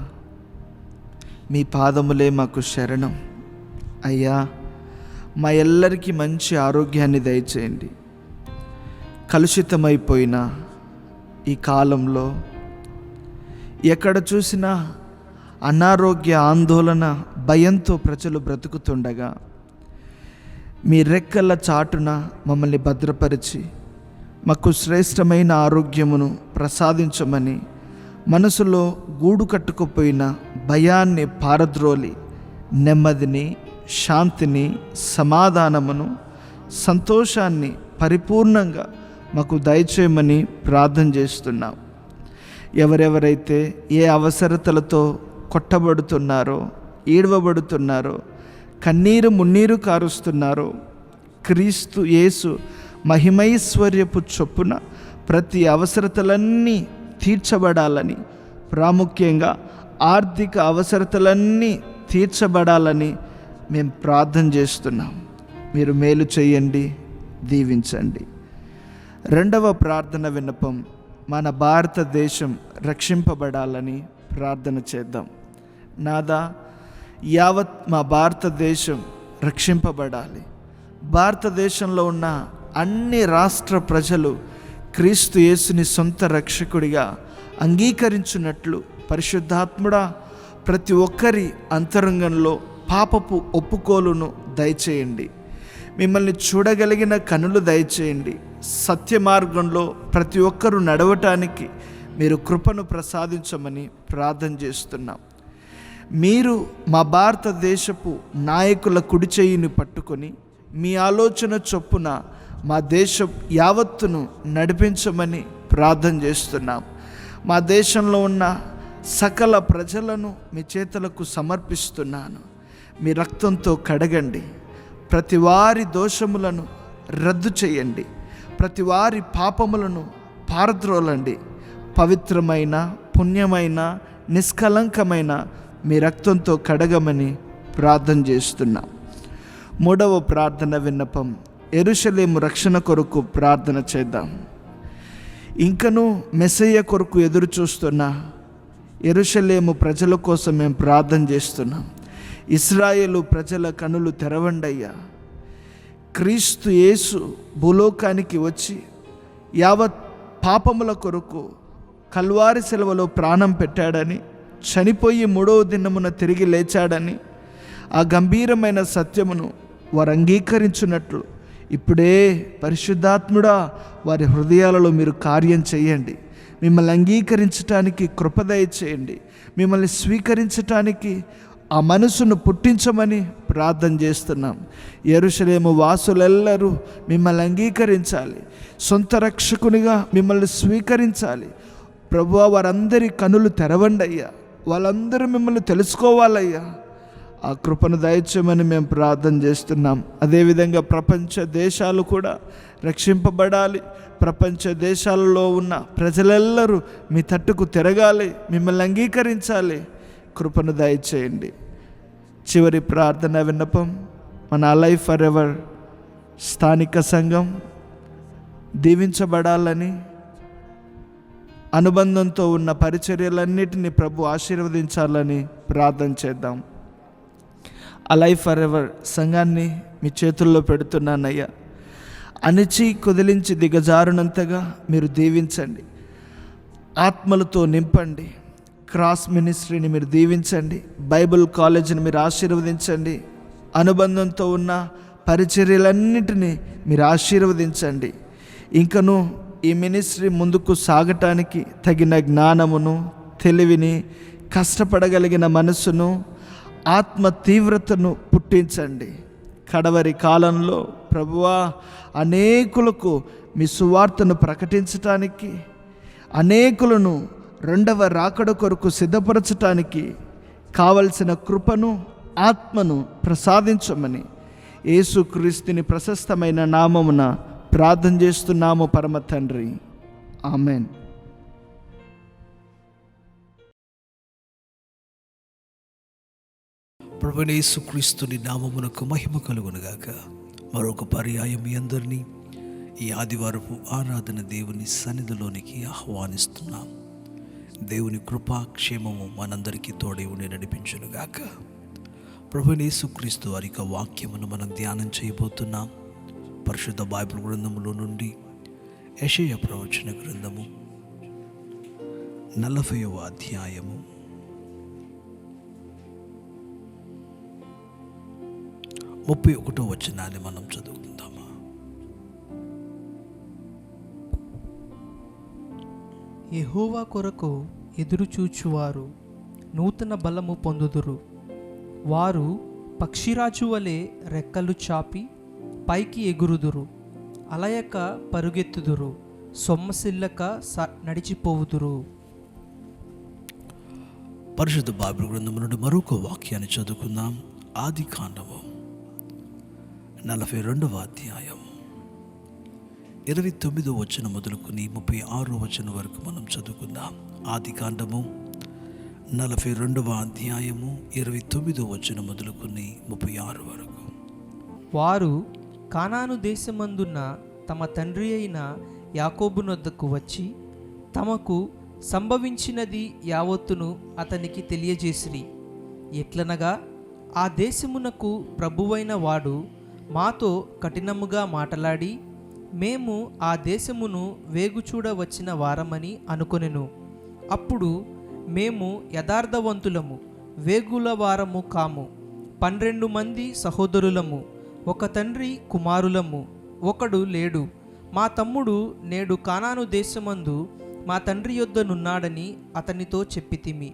మీ పాదములే మాకు శరణం. అయ్యా, మా ఎల్లరికీ మంచి ఆరోగ్యాన్ని దయచేయండి. కలుషితమైపోయిన ఈ కాలంలో ఎక్కడ చూసినా అనారోగ్య, ఆందోళన, భయంతో ప్రజలు బ్రతుకుతుండగా మీ రెక్కల చాటున మమ్మల్ని భద్రపరిచి మాకు శ్రేష్టమైన ఆరోగ్యమును ప్రసాదించమని మనసులో గూడు కట్టుకుపోయిన భయాన్ని పారద్రోలి నెమ్మదిని, శాంతిని, సమాధానమును, సంతోషాన్ని పరిపూర్ణంగా మాకు దయచేయమని ప్రార్థన చేస్తున్నాం. ఎవరెవరైతే ఏ అవసరతలతో కొట్టబడుతున్నారో, ఈడవబడుతున్నారో, కన్నీరు మున్నీరు కారుస్తున్నారో, క్రీస్తు యేసు మహిమైశ్వర్యపు చొప్పున ప్రతి అవసరతలన్నీ తీర్చబడాలని, ప్రాముఖ్యంగా ఆర్థిక అవసరతలన్నీ తీర్చబడాలని మేము ప్రార్థన చేస్తున్నాం. మీరు మేలు చేయండి, దీవించండి. రెండవ ప్రార్థన విన్నపం: మన భారతదేశం రక్షింపబడాలని ప్రార్థన చేద్దాం. నాదా, యావత్ మా భారతదేశం రక్షింపబడాలి. భారతదేశంలో ఉన్న అన్ని రాష్ట్ర ప్రజలు క్రీస్తు యేసుని సొంత రక్షకుడిగా అంగీకరించున్నట్లు పరిశుద్ధాత్ముడా ప్రతి ఒక్కరి అంతరంగంలో పాపపు ఒప్పుకోలును దయచేయండి. మిమ్మల్ని చూడగలిగిన కనులు దయచేయండి. సత్య మార్గంలో ప్రతి ఒక్కరూ నడవటానికి మీరు కృపను ప్రసాదించమని ప్రార్థన చేస్తున్నాం. మీరు మా భారతదేశపు నాయకుల కుడి చేయిని పట్టుకొని మీ ఆలోచన చొప్పున మా దేశం యావత్తును నడిపించమని ప్రార్థన చేస్తున్నాం. మా దేశంలో ఉన్న సకల ప్రజలను మీ చేతులకు సమర్పిస్తున్నాను. మీ రక్తంతో కడగండి. ప్రతి వారి దోషములను రద్దు చేయండి. ప్రతి వారి పాపములను పారద్రోలండి. పవిత్రమైన, పుణ్యమైన, నిష్కలంకమైన మీ రక్తంతో కడగమని ప్రార్థన చేస్తున్నాం. మూడవ ప్రార్థన విన్నపం: యెరూషలేము రక్షణ కొరకు ప్రార్థన చేద్దాం. ఇంకనూ మెస్సయ్య కొరకు ఎదురు చూస్తున్న యెరూషలేము ప్రజల కోసం మేము ప్రార్థన చేస్తున్నాం. ఇశ్రాయేలు ప్రజల కనులు తెరవండయ్యా. క్రీస్తు యేసు భూలోకానికి వచ్చి యావత్ పాపముల కొరకు కల్వారి శిలువలో ప్రాణం పెట్టాడని, చనిపోయి 3వ దినమున తిరిగి లేచాడని, ఆ గంభీరమైన సత్యమును వారు అంగీకరించినట్లు ఇప్పుడే పరిశుద్ధాత్ముడా వారి హృదయాలలో మీరు కార్యం చేయండి. మిమ్మల్ని అంగీకరించటానికి కృపదయ చేయండి. మిమ్మల్ని స్వీకరించటానికి ఆ మనసును పుట్టించమని ప్రార్థన చేస్తున్నాం. యెరూషలేము వాసులెల్లరూ మిమ్మల్ని అంగీకరించాలి. సొంత రక్షకునిగా మిమ్మల్ని స్వీకరించాలి. ప్రభువా, వారందరి కనులు తెరవండి అయ్యా. వాళ్ళందరూ మిమ్మల్ని తెలుసుకోవాలయ్యా. ఆ కృపను దయచేయమని మేము ప్రార్థన చేస్తున్నాం. అదేవిధంగా ప్రపంచ దేశాలు కూడా రక్షింపబడాలి. ప్రపంచ దేశాలలో ఉన్న ప్రజలెల్లరూ మీ తట్టుకు తిరగాలి, మిమ్మల్ని అంగీకరించాలి. కృపను దయచేయండి. చివరి ప్రార్థన విన్నపం, మన అలైవ్ ఫర్ ఎవర్ స్థానిక సంఘం దీవించబడాలని, అనుబంధంతో ఉన్న పరిచర్యలన్నిటినీ ప్రభు ఆశీర్వదించాలని ప్రార్థన చేద్దాం. అలైవ్ ఫర్ ఎవర్ సంఘాన్ని మీ చేతుల్లో పెడుతున్నానయ్యా. అణిచి కుదిలించి దిగజారునంతగా మీరు దీవించండి, ఆత్మలతో నింపండి. క్రాస్ మినిస్ట్రీని మీరు దీవించండి, బైబిల్ కాలేజీని మీరు ఆశీర్వదించండి, అనుబంధంతో ఉన్న పరిచర్యలన్నిటినీ మీరు ఆశీర్వదించండి. ఇంకను ఈ మినిస్ట్రీ ముందుకు సాగటానికి తగిన జ్ఞానమును, తెలివిని, కష్టపడగలిగిన మనసును, ఆత్మ తీవ్రతను పుట్టించండి. కడవరి కాలంలో ప్రభువా, అనేకులకు మీ సువార్తను ప్రకటించటానికి, అనేకులను రెండవ రాకడ కొరకు సిద్ధపరచటానికి కావలసిన కృపను, ఆత్మను ప్రసాదించమని యేసుక్రీస్తుని ప్రశస్తమైన నామమున ప్రార్థన చేస్తున్నాము పరమ తండ్రి. ఆమెన్. ప్రభువైన యేసుక్రీస్తుని నామమునకు మహిమ కలుగునుగాక. మరొక పర్యాయం మీ అందరినీ ఈ ఆదివారపు ఆరాధన దేవుని సన్నిధిలోనికి ఆహ్వానిస్తున్నాం. దేవుని కృపా క్షేమము మనందరికీ తోడై ఉండి నడిపించునుగాక. ప్రభువైన యేసుక్రీస్తు వారి యొక్క వాక్యమును మనం ధ్యానం చేయబోతున్నాం. పరిశుద్ధ బైబిల్ గ్రంథములో నుండి యెషయా ప్రవచన గ్రంథము 40వ అధ్యాయము 31వ వచనాన్ని మనం చదువుకుందామా. యెహోవా కొరకు ఎదురుచూచువారు నూతన బలము పొందుదురు. వారు పక్షిరాజు వలె రెక్కలు చాపి పైకి ఎగురుదురు. అలయక పరుగెత్తుదురు, సొమ్మసిల్లక నడిచిపోవుదురు. పరిశుద్ధ బైబిల్ గ్రంథము నుండి మరొక వాక్యాన్ని చదువుకుందాం. ఆది కాండము 42వ అధ్యాయం 29వ వచనం మొదలుకొని 36వ వచనం వరకు మనం చదువుకుందాం. ఆది కాండము 42వ అధ్యాయము 29వ వచనం మొదలుకొని 36 వరకు. వారు కానాను దేశమందున్న తమ తండ్రి అయిన యాకోబునొద్దకు వచ్చి తమకు సంభవించినది యావత్తును అతనికి తెలియజేసిరి. ఎట్లనగా, ఆ దేశమునకు ప్రభువైన వాడు మాతో కఠినముగా మాటలాడి, మేము ఆ దేశమును వేగుచూడ వచ్చిన వారమని అనుకొనెను. అప్పుడు మేము యథార్థవంతులము, వేగుల వారము కాము, 12 మంది సహోదరులము, ఒక తండ్రి కుమారులము, ఒకడు లేడు. మా తమ్ముడు నేడు కానాను దేశమందు మా తండ్రి యొద్దనున్నాడని అతనితో చెప్పితిమి.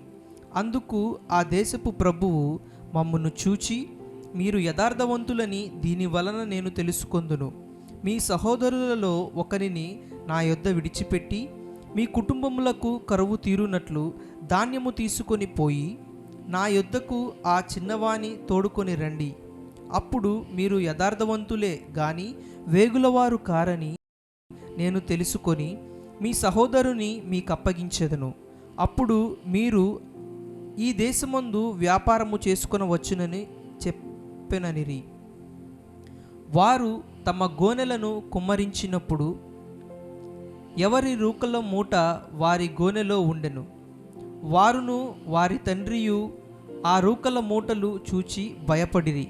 అందుకు ఆ దేశపు ప్రభువు మమ్మును చూచి, మీరు యథార్థవంతులని దీని వలన నేను తెలుసుకొందును. మీ సహోదరులలో ఒకరిని నా యొద్ద విడిచిపెట్టి మీ కుటుంబములకు కరువు తీరునట్లు ధాన్యము తీసుకొని పోయి నా యొద్దకు ఆ చిన్నవాని తోడుకొని రండి. అప్పుడు మీరు యథార్థవంతులే గాని వేగులవారు కారని నేను తెలుసుకొని మీ సహోదరుని మీకప్పగించెదను. అప్పుడు మీరు ఈ దేశమందు వ్యాపారము చేసుకొనవచ్చునని చెప్పెననిరి. వారు తమ గోనెలను కుమ్మరించినప్పుడు ఎవరి రూకల మూట వారి గోనెలో ఉండెను. వారును వారి తండ్రియు ఆ రూకల మూటలు చూచి భయపడిరి.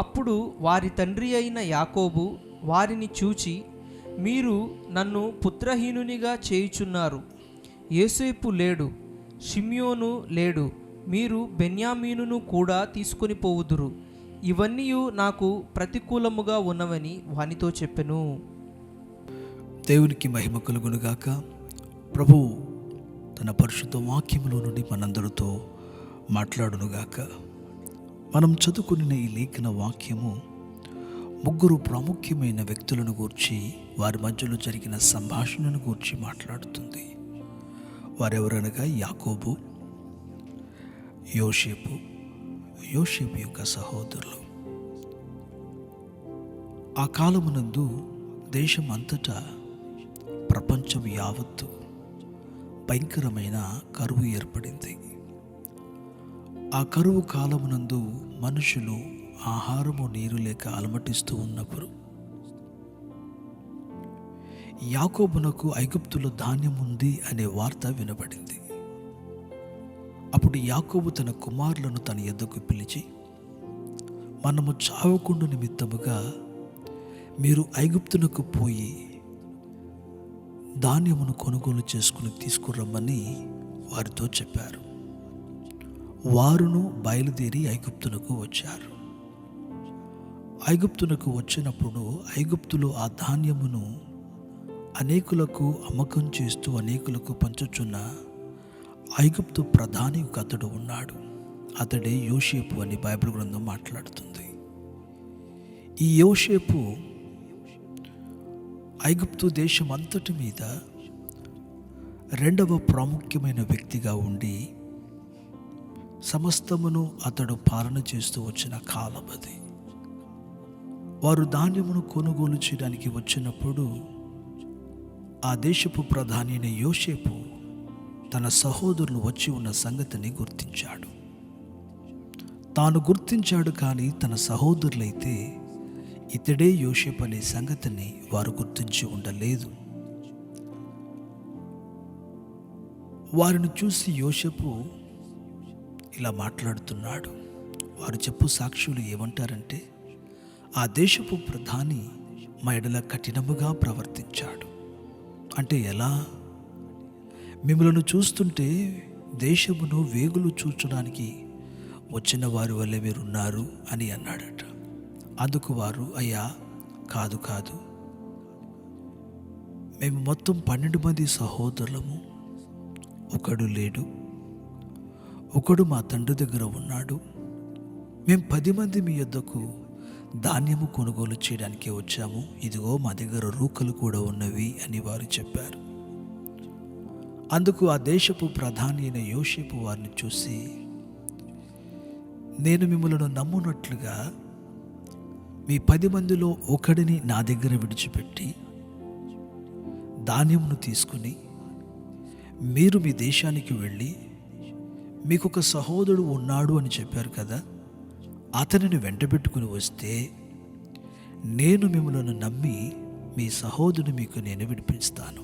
అప్పుడు వారి తండ్రి అయిన యాకోబు వారిని చూచి, మీరు నన్ను పుత్రహీనునిగా చేయుచున్నారు. యోసేపు లేడు, షిమ్యోను లేడు, మీరు బెన్యామీనును కూడా తీసుకొని పోవుదురు. ఇవన్నీ నాకు ప్రతికూలముగా ఉన్నవని వానితో చెప్పెను. దేవునికి మహిమ కలుగునుగాక. ప్రభువు తన పరిశుద్ధ వాక్యములో నుండి మనందరితో మాట్లాడునుగాక. మనం చదువుకున్న ఈ లేఖన వాక్యము 3 ప్రాముఖ్యమైన వ్యక్తులను గూర్చి, వారి మధ్యలో జరిగిన సంభాషణను గూర్చి మాట్లాడుతుంది. వారెవరనగా యాకోబు, యోసేపు యొక్క సహోదరులు. ఆ కాలమునందు దేశం అంతటా ప్రపంచం యావత్తు భయంకరమైన కరువు ఏర్పడింది. ఆ కరువు కాలమునందు మనుషులు ఆహారము నీరు లేక అలమటిస్తూ ఉన్నప్పుడు యాకోబునకు ఐగుప్తులో ధాన్యం ఉంది అనే వార్త వినబడింది. అప్పుడు యాకోబు తన కుమారులను తన యొద్దకు పిలిచి, మనము చావకుండు నిమిత్తముగా మీరు ఐగుప్తునకు పోయి ధాన్యమును కొనుగోలు చేసుకుని తీసుకురమ్మని వారితో చెప్పారు. వారును బయలుదేరి ఐగుప్తునకు వచ్చారు. ఐగుప్తునకు వచ్చినప్పుడు ఐగుప్తులో ఆ ధాన్యమును అనేకులకు అమ్మకం చేస్తూ అనేకులకు పంచుచున్న ఐగుప్తు ప్రధాని ఒక అతడు ఉన్నాడు. అతడే యోసేపు అని బైబిల్ గ్రంథం మాట్లాడుతుంది. ఈ యోసేపు ఐగుప్తు దేశం అంతటి మీద రెండవ ప్రాముఖ్యమైన వ్యక్తిగా ఉండి సమస్తమును అతడు పాలన చేస్తూ వచ్చిన కాలం అది. వారు ధాన్యమును కొనుగోలు చేయడానికి వచ్చినప్పుడు ఆ దేశపు ప్రధాని అయిన యోసేపు తన సహోదరులు వచ్చి ఉన్న సంగతిని గుర్తించాడు. తాను గుర్తించాడు, కానీ తన సహోదరులైతే ఇతడే యోసేపు అనే సంగతిని వారు గుర్తించి ఉండలేదు. వారిని చూసి యోసేపు ఇలా మాట్లాడుతున్నాడు. వారు చెప్పు సాక్షులు ఏమంటారంటే, ఆ దేశపు ప్రధాని మా ఎడల కఠినముగా ప్రవర్తించాడు. అంటే ఎలా? మిమ్మలను చూస్తుంటే దేశమును వేగులు చూచడానికి వచ్చిన వారి వల్లే మీరున్నారు అని అన్నాడట. అందుకు వారు, అయ్యా కాదు కాదు, మేము మొత్తం 12 మంది సహోదరులము, ఒకడు లేడు, ఒకడు మా తండ్రి దగ్గర ఉన్నాడు. మేము 10 మంది మీ యొద్దకు ధాన్యము కొనుగోలు చేయడానికి వచ్చాము. ఇదిగో మా దగ్గర రూకలు కూడా ఉన్నవి అని వారు చెప్పారు. అందుకు ఆ దేశపు ప్రధాని అయిన యోసేపు వారిని చూసి, నేను మిమ్మల్ని నమ్మునట్లుగా మీ 10 మందిలో ఒకడిని నా దగ్గర విడిచిపెట్టి ధాన్యమును తీసుకుని మీరు మీ దేశానికి వెళ్ళి మీకు ఒక సహోదరుడు ఉన్నాడు అని చెప్పారు కదా, అతనిని వెంటబెట్టుకుని వస్తే నేను మిమ్మల్ని నమ్మి మీ సహోదరుని మీకు నేను విడిపిస్తాను.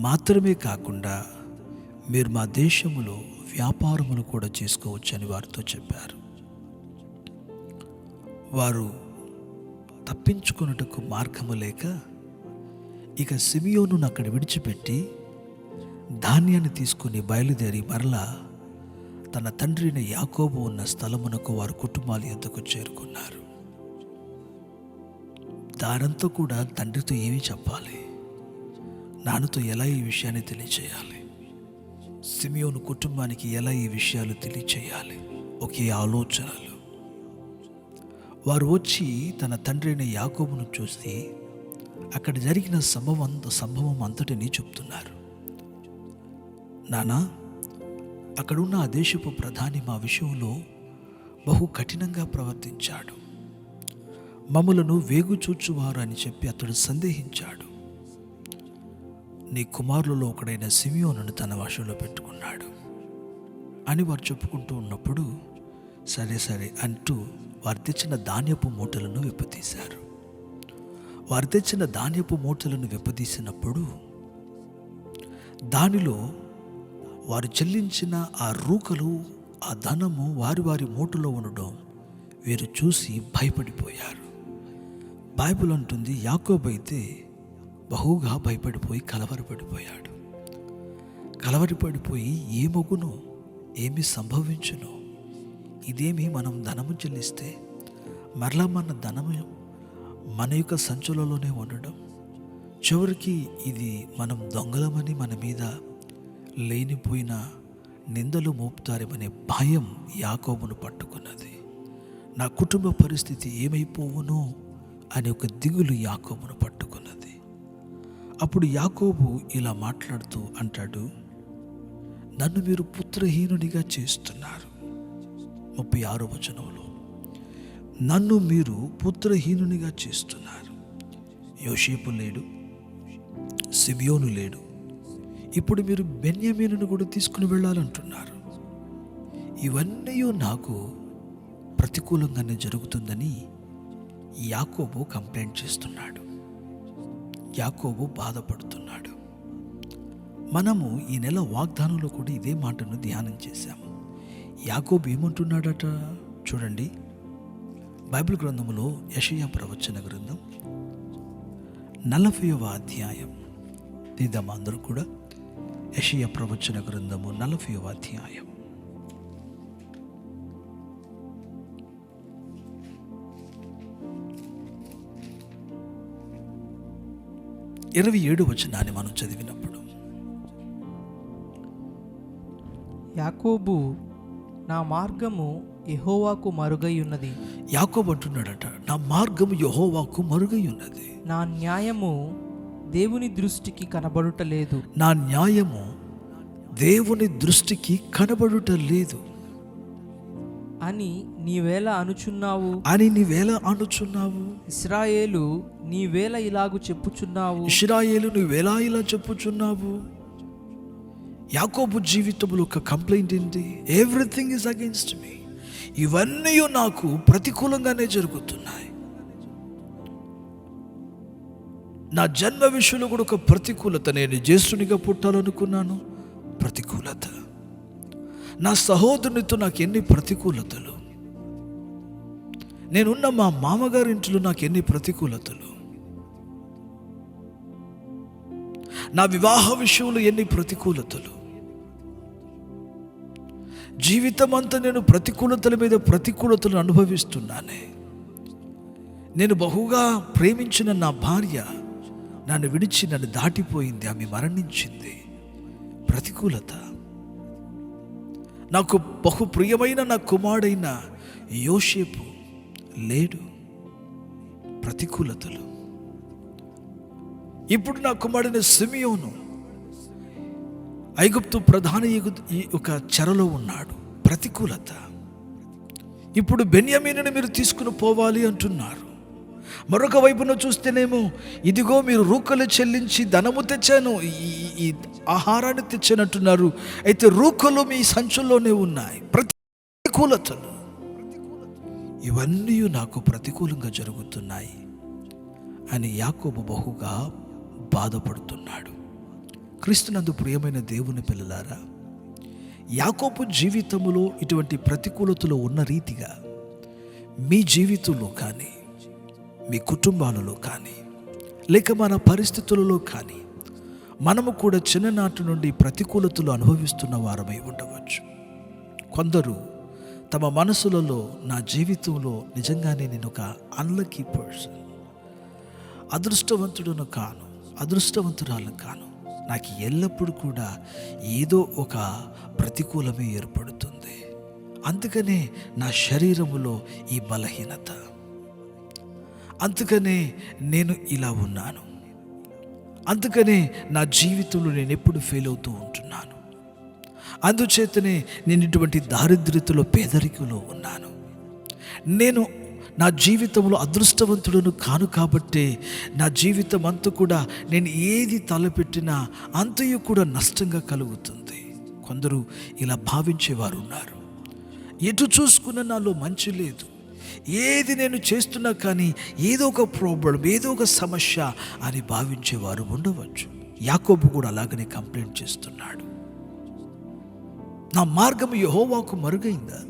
మాత్రమే కాకుండా మీరు మా దేశంలో వ్యాపారములు కూడా చేసుకోవచ్చని వారితో చెప్పారు. వారు తప్పించుకున్నట్టుకు మార్గము లేక ఇక సిమియోనును అక్కడ విడిచిపెట్టి ధాన్యాన్ని తీసుకుని బయలుదేరి మరలా తన తండ్రిని యాకోబు ఉన్న స్థలమునకు వారి కుటుంబాల యొద్దకు చేరుకున్నారు. దారంతా కూడా తండ్రితో ఏమి చెప్పాలి, నాన్నతో ఎలా ఈ విషయాన్ని తెలియచేయాలి, సిమియోను కుటుంబానికి ఎలా ఈ విషయాలు తెలియచేయాలి, ఒకే ఆలోచనలు. వారు వచ్చి తన తండ్రి అయిన యాకోబును చూసి అక్కడ జరిగిన సంభవం అంతటినీ చెప్తున్నారు. నానా, అక్కడున్న ఆ దేశపు ప్రధాని మా విషయంలో బహు కఠినంగా ప్రవర్తించాడు. మమ్ములను వేగు చూచువారు అని చెప్పి అతడు సందేహించాడు. నీ కుమారులలో ఒకడైన సిమియోనును తన వశంలో పెట్టుకున్నాడు అని వారు చెప్పుకుంటూ ఉన్నప్పుడు, సరే సరే అంటూ వారు తెచ్చిన ధాన్యపు మూటలను విప్పతీశారు. వారు తెచ్చిన ధాన్యపు మూటలను విప్పతీసినప్పుడు దానిలో వారు చెల్లించిన ఆ రూకలు, ఆ ధనము వారి వారి మూటలో ఉండడం వీరు చూసి భయపడిపోయారు. బైబిల్ అంటుంది, యాకోబు అయితే బహుగా భయపడిపోయి కలవరపడిపోయాడు. కలవరపడిపోయి ఏమగునో, ఏమి సంభవించునో, ఇదేమి మనం ధనము చెల్లిస్తే మరలా మన ధనము మన యొక్క సంచులలోనే ఉండడం, చివరికి ఇది మనం దొంగలమని మన మీద లేనిపోయిన నిందలు మోపుతారేమనే భయం యాకోబును పట్టుకున్నది. నా కుటుంబ పరిస్థితి ఏమైపోవునో అనే ఒక దిగులు యాకోబును పట్టుకున్నది. అప్పుడు యాకోబు ఇలా మాట్లాడుతూ అంటాడు, నన్ను మీరు పుత్రహీనునిగా చేస్తున్నారు. 36వ వచనంలో నన్ను మీరు పుత్రహీనునిగా చేస్తున్నారు. యోసేపు లేడు, సిమియోను లేడు, ఇప్పుడు మీరు బెన్యామీనును కూడా తీసుకుని వెళ్ళాలంటున్నారు. ఇవన్నీ నాకు ప్రతికూలంగానే జరుగుతుందని యాకోబు కంప్లైంట్ చేస్తున్నాడు. యాకోబు బాధపడుతున్నాడు. మనము ఈ నెల వాగ్దానంలో కూడా ఇదే మాటను ధ్యానం చేశాము. యాకోబు ఏమంటున్నాడట చూడండి, బైబిల్ గ్రంథములో యెషయా ప్రవచన గ్రంథం 40వ అధ్యాయం. తీద్దాం అందరూ కూడా. యెషయా ప్రవచన గ్రంథము 40వ అధ్యాయం. ఇరవై 27వ వచనాన్ని మనం చదివినప్పుడు, యాకోబు నా మార్గము యెహోవాకు మరుగై ఉన్నది. యాకోబు అంటున్నాడట, నా మార్గము యెహోవాకు మరుగై ఉన్నది. నా న్యాయము దేవుని దృష్టికి కనబడుటలేదు. నా న్యాయము దేవుని దృష్టికి కనబడుట లేదు అని నీవేళ అనుచున్నావు. ఇశ్రాయేలు నీవేళ ఇలాగు చెప్పుచున్నావు. ఇశ్రాయేలు నువ్వెలా ఇలా చెప్పుచున్నావు. యాకోబు జీవితంలో ఒక కంప్లైంట్ ఏంటి? ఎవ్రీథింగ్ ఇస్ అగైన్స్ట్ మీ. ఇవన్నీ నాకు ప్రతికూలంగానే జరుగుతున్నాయి. నా జన్మ విషయంలో కూడా ఒక ప్రతికూలత. నేను జ్యేష్ఠునిగా పుట్టాలనుకున్నాను, ప్రతికూలత. నా సహోదరునితో నాకు ఎన్ని ప్రతికూలతలు. నేనున్న మా మామగారి ఇంట్లో నాకు ఎన్ని ప్రతికూలతలు. నా వివాహ విషయంలో ఎన్ని ప్రతికూలతలు. జీవితం అంతా నేను ప్రతికూలతల మీద ప్రతికూలతలు అనుభవిస్తున్నానే. నేను బహుగా ప్రేమించిన నా భార్య నన్ను విడిచి నన్ను దాటిపోయింది, ఆమె మరణించింది. ప్రతికూలత. నాకు బహు ప్రియమైన నా కుమారుడైన యోసేపు లేడు, ప్రతికూలతలు. ఇప్పుడు నా కుమారుడైన సిమియోను ఐగుప్తు ప్రధాన ఒక చెరలో ఉన్నాడు, ప్రతికూలత. ఇప్పుడు బెన్యామీనుని మీరు తీసుకుని పోవాలి అంటున్నారు. మరొక వైపున చూస్తేనేమో, ఇదిగో మీరు రూకలు చెల్లించి ధనము తెచ్చాను, ఈ ఆహారాన్ని తెచ్చానంటున్నారు. అయితే రూకలు మీ సంచుల్లోనే ఉన్నాయి. ప్రతికూలతలు. ఇవన్నీ నాకు ప్రతికూలంగా జరుగుతున్నాయి అని యాకోబు బహుగా బాధపడుతున్నాడు. క్రీస్తునందు ప్రియమైన దేవుని పిల్లలారా, యాకోబు జీవితంలో ఇటువంటి ప్రతికూలతలు ఉన్న రీతిగా మీ జీవితంలో కానీ, మీ కుటుంబాలలో కానీ, లేక మన పరిస్థితులలో కానీ మనము కూడా చిన్ననాటి నుండి ప్రతికూలతలు అనుభవిస్తున్న వారమై ఉండవచ్చు. కొందరు తమ మనసులలో, నా జీవితంలో నిజంగానే నేను ఒక అన్లక్కీ పర్సన్, అదృష్టవంతుడును కాను, అదృష్టవంతురాలను కాను, నాకు ఎల్లప్పుడూ కూడా ఏదో ఒక ప్రతికూలమే ఏర్పడుతుంది. అందుకనే నా శరీరములో ఈ బలహీనత, అందుకనే నేను ఇలా ఉన్నాను, అందుకనే నా జీవితంలో నేను ఎప్పుడు ఫెయిల్ అవుతూ ఉంటున్నాను, అందుచేతనే నేను ఇటువంటి దారిద్ర్యతలో, పేదరికంలో ఉన్నాను, నేను నా జీవితంలో అదృష్టవంతుడును కాను కాబట్టే నా జీవితం అంతా కూడా నేను ఏది తలపెట్టినా అంతయు కూడా నష్టంగా కలుగుతుంది. కొందరు ఇలా భావించేవారు ఉన్నారు. ఎటు చూసుకున్న నాలో మంచి లేదు, ఏది నేను చేస్తున్నా కానీ ఏదో ఒక ప్రాబ్లం, ఏదో ఒక సమస్య అని భావించేవారు ఉండవచ్చు. యాకోబు కూడా అలాగనే కంప్లైంట్ చేస్తున్నాడు. నా మార్గం యెహోవాకు మరుగైందా?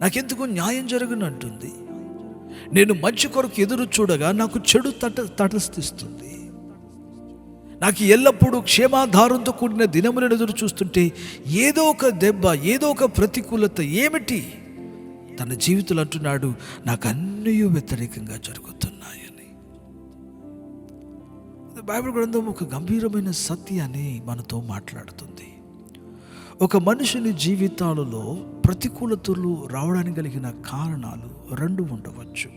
నాకెందుకు న్యాయం జరగనంటుంది. నేను మంచి కొరకు ఎదురు చూడగా నాకు చెడు తటస్థిస్తుంది. నాకు ఎల్లప్పుడూ క్షేమాధారంతో కూడిన దినములను ఎదురు చూస్తుంటే ఏదో ఒక దెబ్బ, ఏదో ఒక ప్రతికూలత. ఏమిటి? తన జీవితంలో అంటున్నాడు, నాకు అన్నీ వ్యతిరేకంగా జరుగుతున్నాయని. బైబిల్ గ్రంథం ఒక గంభీరమైన సత్యాన్ని మనతో మాట్లాడుతుంది. ఒక మనుషుని జీవితాలలో ప్రతికూలతలు రావడానికి కలిగిన కారణాలు రెండు ఉండవచ్చు.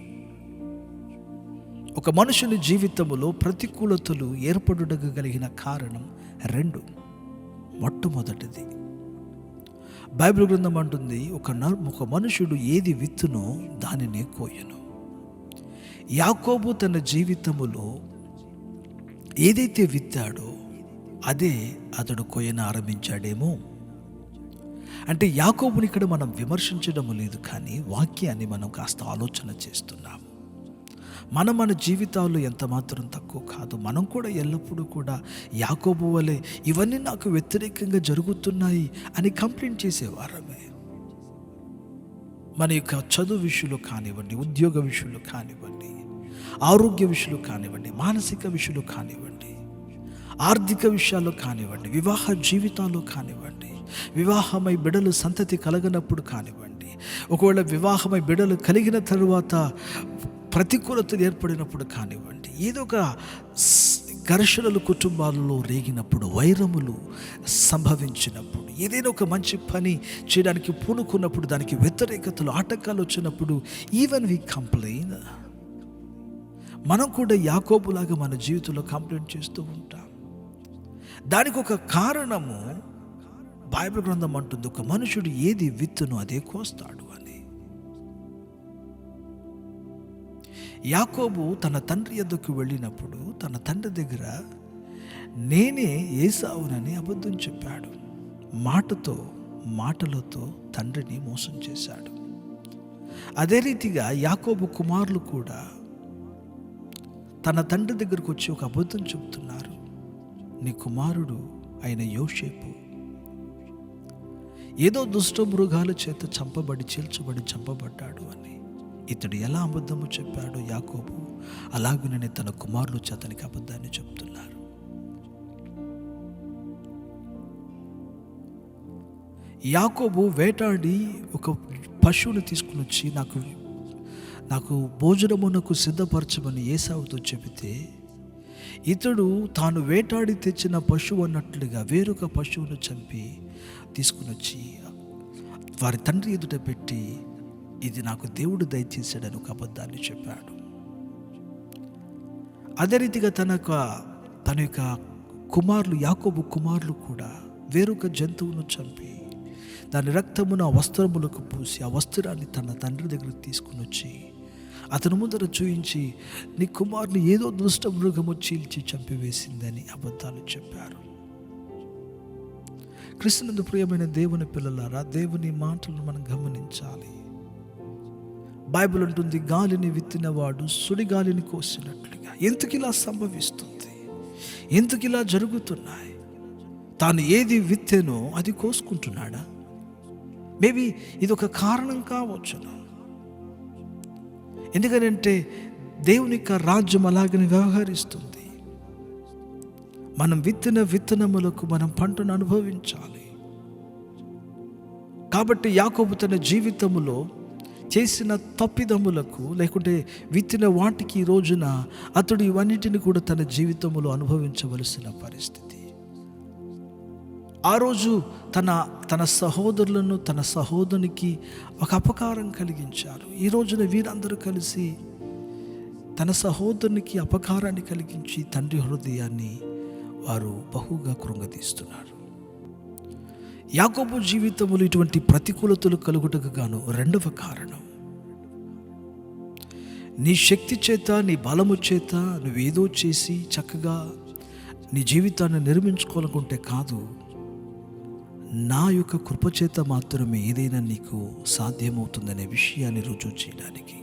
ఒక మనుషుని జీవితంలో ప్రతికూలతలు ఏర్పడుటకు కలిగిన కారణం రెండు. మొట్టమొదటిది, బైబిల్ గ్రంథం అంటుంది, ఒక మనుషుడు ఏది విత్తునో దానినే కోయను. యాకోబు తన జీవితములో ఏదైతే విత్తాడో అదే అతడు కొయ్యను ఆరంభించాడేమో. అంటే యాకోబుని ఇక్కడ మనం విమర్శించడం లేదు, కానీ వాక్యాన్ని మనం కాస్త ఆలోచన చేస్తున్నాం. మన జీవితాల్లో ఎంత మాత్రం తక్కువ కాదు. మనం కూడా ఎల్లప్పుడూ కూడా యాకోబు వలె ఇవన్నీ నాకు వ్యతిరేకంగా జరుగుతున్నాయి అని కంప్లైంట్ చేసేవారమే. మన యొక్క చదువు విషయంలో కానివ్వండి, ఉద్యోగ విషయంలో కానివ్వండి, ఆరోగ్య విషయంలో కానివ్వండి, మానసిక విషయంలో కానివ్వండి, ఆర్థిక విషయాల్లో కానివ్వండి, వివాహ జీవితాల్లో కానివ్వండి, వివాహమై బిడలు సంతతి కలగనప్పుడు కానివ్వండి, ఒకవేళ వివాహమై బిడలు కలిగిన తరువాత ప్రతికూలతలు ఏర్పడినప్పుడు కానివ్వండి, ఏదో ఒక ఘర్షణలు కుటుంబాలలో రేగినప్పుడు, వైరములు సంభవించినప్పుడు, ఏదైనా ఒక మంచి పని చేయడానికి పూనుకున్నప్పుడు దానికి వ్యతిరేకతలు ఆటంకాలు వచ్చినప్పుడు, ఈవెన్ వి కంప్లైన్. మనం కూడా యాకోబులాగా మన జీవితంలో కంప్లైంట్ చేస్తూ ఉంటాం. దానికి ఒక కారణము బైబిల్ గ్రంథం అంటుంది, ఒక మనుషుడు ఏది విత్తునో అదే కోస్తాడు అని. యాకోబు తన తండ్రి యొద్దకు వెళ్ళినప్పుడు తన తండ్రి దగ్గర నేనే ఏసావునని అబద్ధం చెప్పాడు. మాటలతో తండ్రిని మోసం చేశాడు. అదే రీతిగా యాకోబు కుమారులు కూడా తన తండ్రి దగ్గరకు వచ్చి ఒక అబద్ధం చెబుతున్నారు. నీ కుమారుడు అయిన యోసేపు ఏదో దుష్ట మృగాల చేత చంపబడ్డాడు అని. ఇతడు ఎలా అబద్ధము చెప్పాడో యాకోబు, అలాగుననే తన కుమారులు చేతనికి అబద్ధాన్ని చెప్తున్నారు. యాకోబు వేటాడి ఒక పశువుని తీసుకుని వచ్చి నాకు భోజనమునకు సిద్ధపరచమని ఏసావుతో చెబితే, ఇతడు తాను వేటాడి తెచ్చిన పశువు అన్నట్లుగా వేరొక పశువును చంపి తీసుకుని వచ్చి వారి తండ్రి ఎదుట పెట్టి, ఇది నాకు దేవుడు దయచేశాడని ఒక అబద్ధాన్ని చెప్పాడు. అదే రీతిగా తన యొక్క కుమారులు, యాకోబు కుమారులు కూడా వేరొక జంతువును చంపి దాని రక్తమును ఆ వస్త్రములకు పూసి ఆ వస్త్రాన్ని తన తండ్రి దగ్గరికి తీసుకుని వచ్చి అతని ముందర చూయించి, నీ కుమారుని ఏదో దుష్ట మృగము చీల్చి చంపివేసిందని అబద్ధాలు చెప్పారు. క్రీస్తునందు ప్రియమైన దేవుని పిల్లలారా, దేవుని మాటలను మనం గమనించాలి. బైబిల్ అంటుంది, గాలిని విత్తినవాడు సుడిగాలిని కోసినట్లుగా. ఎందుకు ఇలా సంభవిస్తుంది? ఎందుకు ఇలా జరుగుతున్నాయి? తాను ఏది విత్తేనో అది కోసుకుంటున్నాడా? మేబీ ఇది ఒక కారణం కావచ్చును. ఎందుకంటే దేవుని యొక్క రాజ్యం అలాగని వ్యవహరిస్తుంది. మనం విత్తిన విత్తనములకు మనం పంటను అనుభవించాలి. కాబట్టి యాకోబు తన జీవితములో చేసిన తప్పిదములకు లేకుంటే విత్తిన వాటికి ఈ రోజున అతడు ఇవన్నిటిని కూడా తన జీవితంలో అనుభవించవలసిన పరిస్థితి. ఆ రోజు తన సహోదరులను, తన సహోదరునికి ఒక అపకారం కలిగించారు. ఈ రోజున వీరందరూ కలిసి తన సహోదరునికి అపకారాన్ని కలిగించి తండ్రి హృదయాన్ని వారు బహుగా కృంగతీస్తున్నారు. యాకోబు జీవితంలో ఇటువంటి ప్రతికూలతలు కలుగుటకు గాను రెండవ కారణం, నీ శక్తి చేత, నీ బలము చేత నువ్వేదో చేసి చక్కగా నీ జీవితాన్ని నిర్మించుకోవాలనుకుంటే కాదు, నా యొక్క కృపచేత మాత్రమే ఏదైనా నీకు సాధ్యమవుతుందనే విషయాన్ని రుజువు చేయడానికి.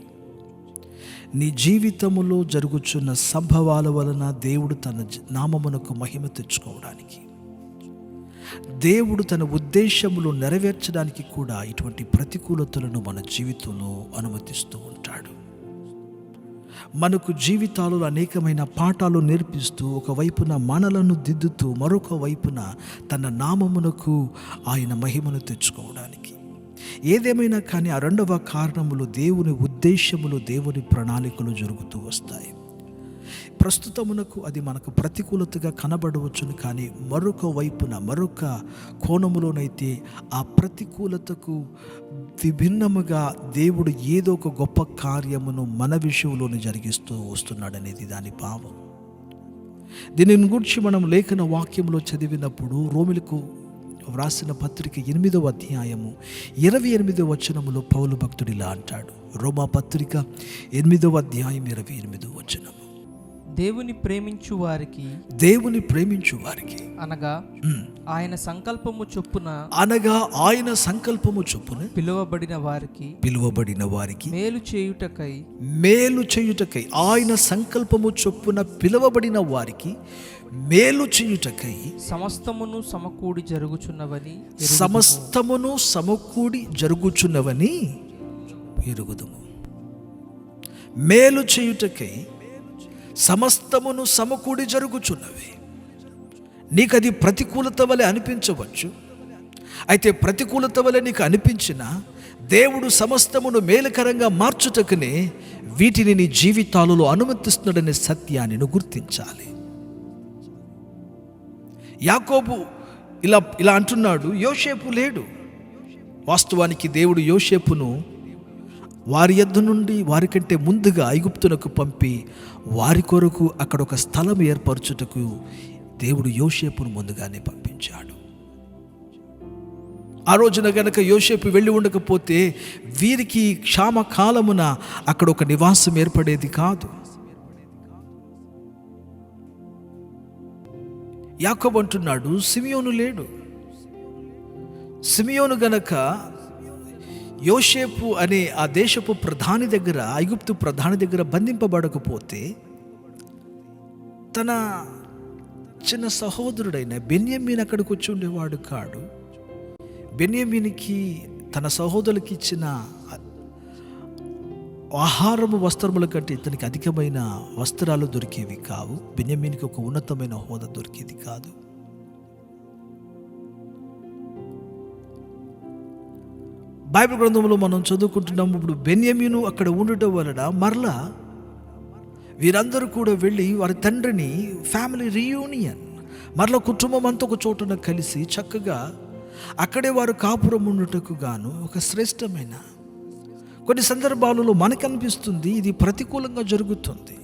నీ జీవితములో జరుగుచున్న సంభవాల వలన దేవుడు తన నామమునకు మహిమ తెచ్చుకోవడానికి, దేవుడు తన ఉద్దేశములు నెరవేర్చడానికి కూడా ఇటువంటి ప్రతికూలతలను మన జీవితంలో అనుమతిస్తూ ఉంటాడు. మనకు జీవితాలలో అనేకమైన పాఠాలు నేర్పిస్తూ, ఒకవైపున మనలను దిద్దుతూ, మరొక వైపున తన నామమునకు ఆయన మహిమను తెచ్చుకోవడానికి. ఏదేమైనా కానీ ఆ రెండవ కారణములు దేవుని ఉద్దేశములు, దేవుని ప్రణాళికలు జరుగుతూ వస్తాయి. ప్రస్తుతమునకు అది మనకు ప్రతికూలతగా కనబడవచ్చును, కానీ మరొక వైపున, మరొక కోణములోనైతే ఆ ప్రతికూలతకు విభిన్నముగా దేవుడు ఏదో ఒక గొప్ప కార్యమును మన విషయంలోనే జరిగిస్తూ వస్తున్నాడనేది దాని భావం. దీనిని గురించి మనం లేఖన వాక్యంలో చదివినప్పుడు రోమిలకు వ్రాసిన పత్రిక 8వ అధ్యాయము 28వ వచనములో పౌలు భక్తుడు ఇలా అంటాడు. రోమా పత్రిక 8వ అధ్యాయం 28వ వచనము, దేవుని ప్రేమించు వారికి, దేవుని ప్రేమించు వారికి అనగా ఆయన సంకల్పము చొప్పున, అనగా ఆయన సంకల్పము చొప్పున పిలువబడిన వారికి మేలు చేయుటకై ఆయన సంకల్పము చొప్పున పిలువబడిన వారికి మేలు చేయుటకై సమస్తమును సమకూడి జరుగుచున్నవని ఎరుగుదుము. మేలు చేయుటకై సమస్తమును సమకూడి జరుగుచున్నవి. నీకది ప్రతికూలత వలె అనిపించవచ్చు. అయితే ప్రతికూలత వలె నీకు అనిపించిన దేవుడు సమస్తమును మేలుకరంగా మార్చుటకునే వీటిని నీ జీవితాలలో అనుమతిస్తున్నాడనే సత్యాన్ని నువ్వు గుర్తించాలి. యాకోబు ఇలా అంటున్నాడు, యోసేపు లేడు. వాస్తవానికి దేవుడు యోసేపును వారి యొద్ద నుండి వారికంటే ముందుగా ఐగుప్తునకు పంపి వారి కొరకు అక్కడ ఒక స్థలం ఏర్పరచుటకు దేవుడు యోసేపును ముందుగానే పంపించాడు. ఆ రోజున గనక యోసేపు వెళ్ళి ఉండకపోతే వీరికి క్షామకాలమున అక్కడ ఒక నివాసం ఏర్పడేది కాదు. యాకోబు అంటున్నాడు, సిమియోను లేడు. సిమియోను గనక యోసేపు అనే ఆ దేశపు ప్రధాని దగ్గర, ఐగుప్తు ప్రధాని దగ్గర బంధింపబడకపోతే తన చిన్న సహోదరుడైన బెన్యామీను అక్కడికి వచ్చి ఉండేవాడు కాడు. బెన్యామీనికి తన సహోదరులకి ఇచ్చిన ఆహారము వస్త్రముల కంటే ఇతనికి అధికమైన వస్త్రాలు దొరికేవి కావు. బెన్యామీనికి ఒక ఉన్నతమైన హోదా దొరికేది కాదు. బైబిల్ గ్రంథంలో మనం చదువుకుంటున్నాము. ఇప్పుడు బెన్యామీను అక్కడ ఉండటం వలన మరలా వీరందరూ కూడా వెళ్ళి వారి తండ్రిని ఫ్యామిలీ రీయూనియన్, మరలా కుటుంబం అంతా ఒక చోటున కలిసి చక్కగా అక్కడే వారు కాపురం ఉండుటకు గాను ఒక శ్రేష్టమైన, కొన్ని సందర్భాలలో మనకు అనిపిస్తుంది ఇది ప్రతికూలంగా జరుగుతుంది,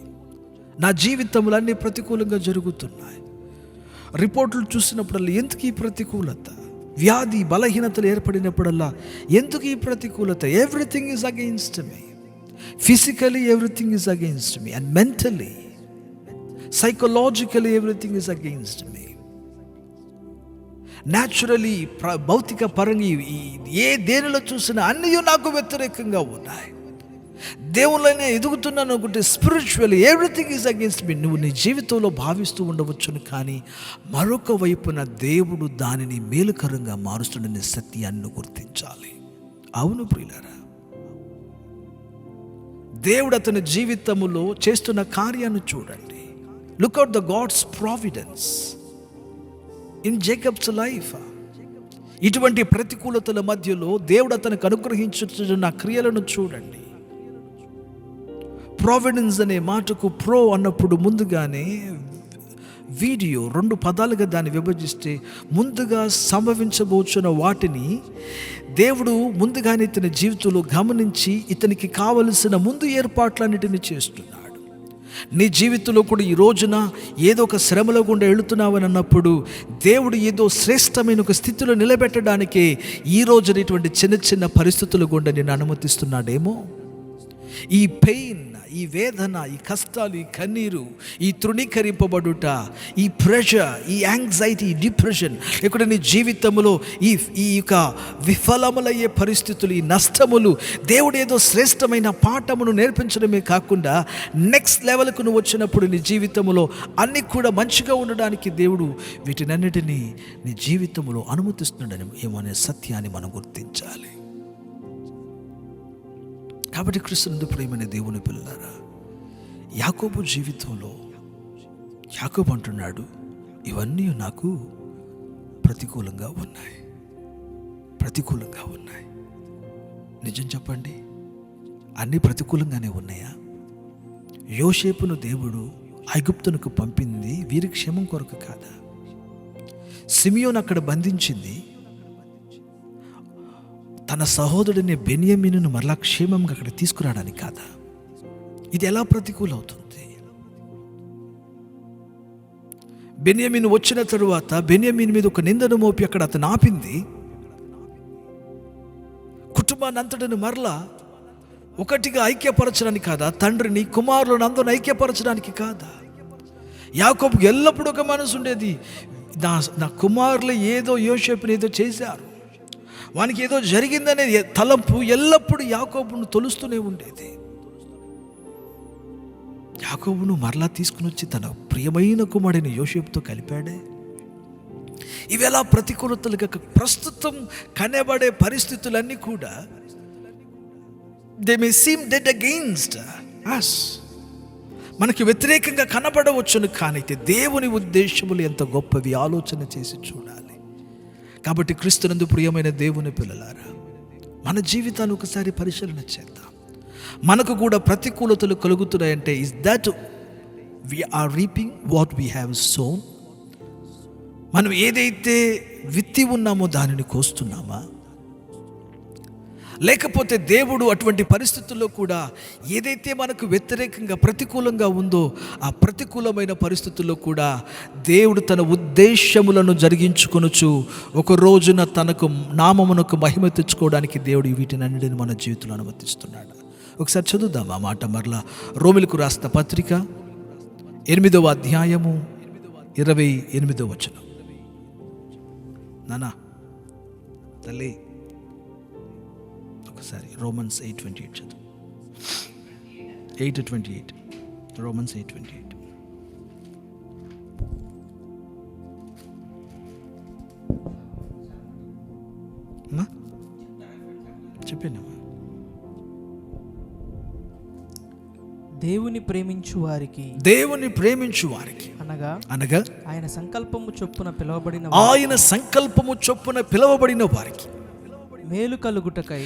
నా జీవితంలో అన్నీ ప్రతికూలంగా జరుగుతున్నాయి. రిపోర్ట్లు చూసినప్పుడల్లా ఎందుకు ఈ ప్రతికూలత, వ్యాధి బలహీనతలు ఏర్పడినప్పుడల్లా ఎందుకు ఈ ప్రతికూలత, everything is against me, physically everything is against me, and mentally psychologically everything is against me. Naturally భౌతిక పరంగా ఏ దేనిలో చూసినా అన్నీ నాకు వ్యతిరేకంగా ఉన్నాయి. దేవుళ్ళనే ఎదుగుతున్నాను అనుకుంటే స్పిరిచువల్లీ ఎవ్రీథింగ్ ఈజ్ అగెయిన్స్ట్ మీ నువ్వు నీ జీవితంలో భావిస్తూ ఉండవచ్చును. కానీ మరొక వైపున దేవుడు దానిని మేలుకరంగా మారుస్తుండనే సత్యాన్ని గుర్తించాలి. అవును ప్రియులారా, దేవుడు అతని జీవితములో చేస్తున్న కార్యాన్ని చూడండి. Look out the God's providence in Jacob's life. ఇటువంటి ప్రతికూలతల మధ్యలో దేవుడు అతనికి అనుగ్రహించుతున్న క్రియలను చూడండి. ప్రావిడెన్స్ అనే మాటకు ప్రో అన్నప్పుడు ముందుగానే వీడియో 2 పదాలుగా దాన్ని విభజిస్తే ముందుగా సంభవించబోచున్న వాటిని దేవుడు ముందుగానే ఇతని జీవితంలో గమనించి ఇతనికి కావలసిన ముందు ఏర్పాట్లన్నిటిని చేస్తున్నాడు. నీ జీవితంలో కూడా ఈ రోజున ఏదో ఒక శ్రమలో గుండా వెళుతున్నావని అన్నప్పుడు దేవుడు ఏదో శ్రేష్టమైన ఒక స్థితిలో నిలబెట్టడానికే ఈ రోజున ఇటువంటి చిన్న చిన్న పరిస్థితుల గుండా నేను అనుమతిస్తున్నాడేమో. ఈ పెయిన్, ఈ వేదన, ఈ కష్టాలు, ఈ కన్నీరు, ఈ తృణీకరింపబడుట, ఈ ప్రెషర్, ఈ యాంగ్జైటీ, ఈ డిప్రెషన్, ఇక్కడ నీ జీవితంలో ఈ యొక్క విఫలములయ్యే పరిస్థితులు, ఈ నష్టములు దేవుడు ఏదో శ్రేష్టమైన పాఠమును నేర్పించడమే కాకుండా నెక్స్ట్ లెవెల్కు నువ్వు వచ్చినప్పుడు నీ జీవితంలో అన్నీ కూడా మంచిగా ఉండడానికి దేవుడు వీటినన్నిటినీ నీ జీవితంలో అనుమతిస్తున్నాడని ఏమనే సత్యాన్ని మనం గుర్తించాలి. కాబట్టి క్రీస్తునందు ప్రియమైన దేవుని పిల్లలారా, యాకోబు జీవితంలో యాకోబు అంటున్నాడు, ఇవన్నీ నాకు ప్రతికూలంగా ఉన్నాయి. నిజం చెప్పండి, అన్నీ ప్రతికూలంగానే ఉన్నాయా? యోసేపును దేవుడు ఐగుప్తునకు పంపింది వీరి క్షేమం కొరకు కాదా? సిమియోను అక్కడ బంధించింది తన సహోదరుడిని బెన్యామీనును మరలా క్షేమంగా అక్కడ తీసుకురావడానికి కాదా? ఇది ఎలా ప్రతికూలవుతుంది? బెన్యామీను వచ్చిన తరువాత బెన్యామీను మీద ఒక నిందను మోపి అక్కడ అతను ఆపింది కుటుంబాన్ని అంతటిని మరలా ఒకటిగా ఐక్యపరచడానికి కాదా? తండ్రిని కుమారులను అందరిని ఐక్యపరచడానికి కాదా? యాకోబుకి ఎల్లప్పుడూ ఒక మనసు ఉండేది, నా కుమారులు ఏదో యోసేపుని ఏదో చేశారు, వానికి ఏదో జరిగిందనే తలంపు ఎల్లప్పుడూ యాకోబును తొలుస్తూనే ఉండేది. యాకోబును మరలా తీసుకుని వచ్చి తన ప్రియమైన కుమారుడైన యోసేపుతో కలిపాడే. ఇవేలా ప్రతికూలతలుగా ప్రస్తుతం కనబడే పరిస్థితులన్నీ కూడా they may seam dead against us, మనకి వ్యతిరేకంగా కనబడవచ్చును, కానీ దేవుని ఉద్దేశములు ఎంత గొప్పవి ఆలోచన చేసి చూడాలి. కాబట్టి క్రీస్తునందు ప్రియమైన దేవుని పిల్లలారా, మన జీవితాన్ని ఒకసారి పరిశీలన చేద్దాం. మనకు కూడా ప్రతికూలతలు కలుగుతున్నాయంటే is that we are reaping what we have sown? మనం ఏదైతే విత్తి ఉన్నామో దానిని కోస్తున్నామా? లేకపోతే దేవుడు అటువంటి పరిస్థితుల్లో కూడా ఏదైతే మనకు వ్యతిరేకంగా ప్రతికూలంగా ఉందో ఆ ప్రతికూలమైన పరిస్థితుల్లో కూడా దేవుడు తన ఉద్దేశములను జరిగించుకొనుచు ఒక రోజున తనకు నామమునకు మహిమ తెచ్చుకోవడానికి దేవుడు వీటినన్నిటిని మన జీవితంలో అనుమతిస్తున్నాడు. ఒకసారి చదువుదాం ఆ మాట మరలా. రోమిలకు రాసిన పత్రిక 8వ అధ్యాయము 28వ వచనం. నానా తల్లి ఒకసారి రోమన్స్ 8:28 చదువు. 8:28 రోమన్స్ 8:28. చెప్పానమ్మా. దేవుని ప్రేమించు వారికి అనగా ఆయన సంకల్పము చొప్పున పిలువబడిన వారికి మేలు కలుగుటకై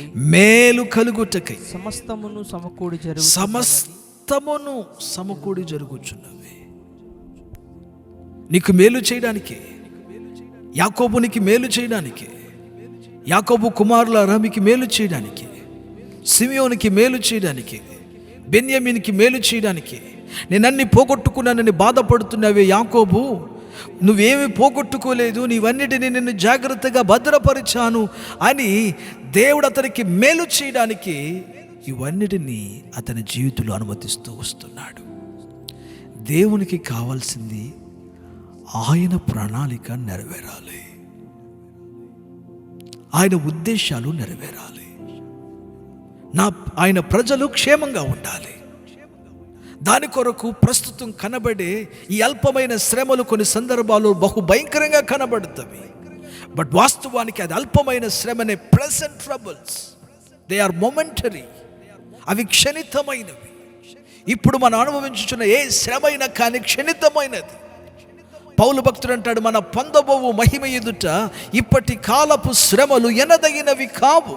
సమస్తమును సమకూడి జరుగుచున్నవి. నీకు మేలు చేయడానికే, యాకోబునికి మేలు చేయడానికే, యాకోబు కుమారులారా మీకు మేలు చేయడానికి, సిమియోనికి మేలు చేయడానికి, బెన్యామీనికి మేలు చేయడానికి. నేనన్నీ పోగొట్టుకున్నానని బాధపడుతున్నావే యాకోబు, నువ్వేమి పోగొట్టుకోలేదు, నీవన్నిటిని నిన్ను జాగ్రత్తగా భద్రపరిచాను అని దేవుడు అతనికి మేలు చేయడానికి ఇవన్నిటినీ అతని జీవితంలో అనుమతిస్తూ వస్తున్నాడు. దేవునికి కావాల్సింది ఆయన ప్రణాళిక నెరవేరాలి, ఆయన ఉద్దేశాలు నెరవేరాలి, ఆయన ప్రజలు క్షేమంగా ఉండాలి. దాని కొరకు ప్రస్తుతం కనబడే ఈ అల్పమైన శ్రమలు కొన్ని సందర్భాలు బహు భయంకరంగా కనబడుతుంది. బట్ వాస్తవానికి అది అల్పమైన శ్రమనే. Present troubles they are momentary, అవి క్షణితమైనవి. ఇప్పుడు మనం అనుభవించుచున్న ఏ శ్రమైనా కానీ క్షణితమైనది. పౌలు భక్తుడు అంటాడు, మన పొందబోవు మహిమ ఎదుట ఇప్పటి కాలపు శ్రమలు ఎనదగినవి కావు.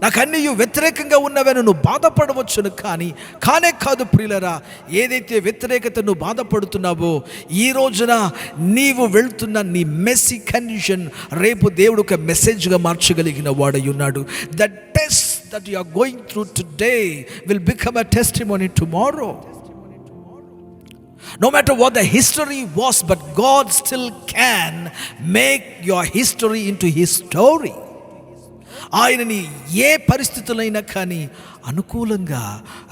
నాకు అన్నీ వ్యతిరేకంగా ఉన్నవని నువ్వు బాధపడవచ్చును, కానే కాదు ప్రియులరా. ఏదైతే వ్యతిరేకత నువ్వు బాధపడుతున్నావో ఈ రోజున నీవు వెళ్తున్న నీ మెస్సీ కండిషన్ రేపు దేవుడు ఒక మెసేజ్గా మార్చగలిగిన వాడై ఉన్నాడు. The test that you are going through today will become a testimony tomorrow. No matter what the history was, but God still can make your history into his story. ఆయనని ఏ పరిస్థితులైనా కానీ అనుకూలంగా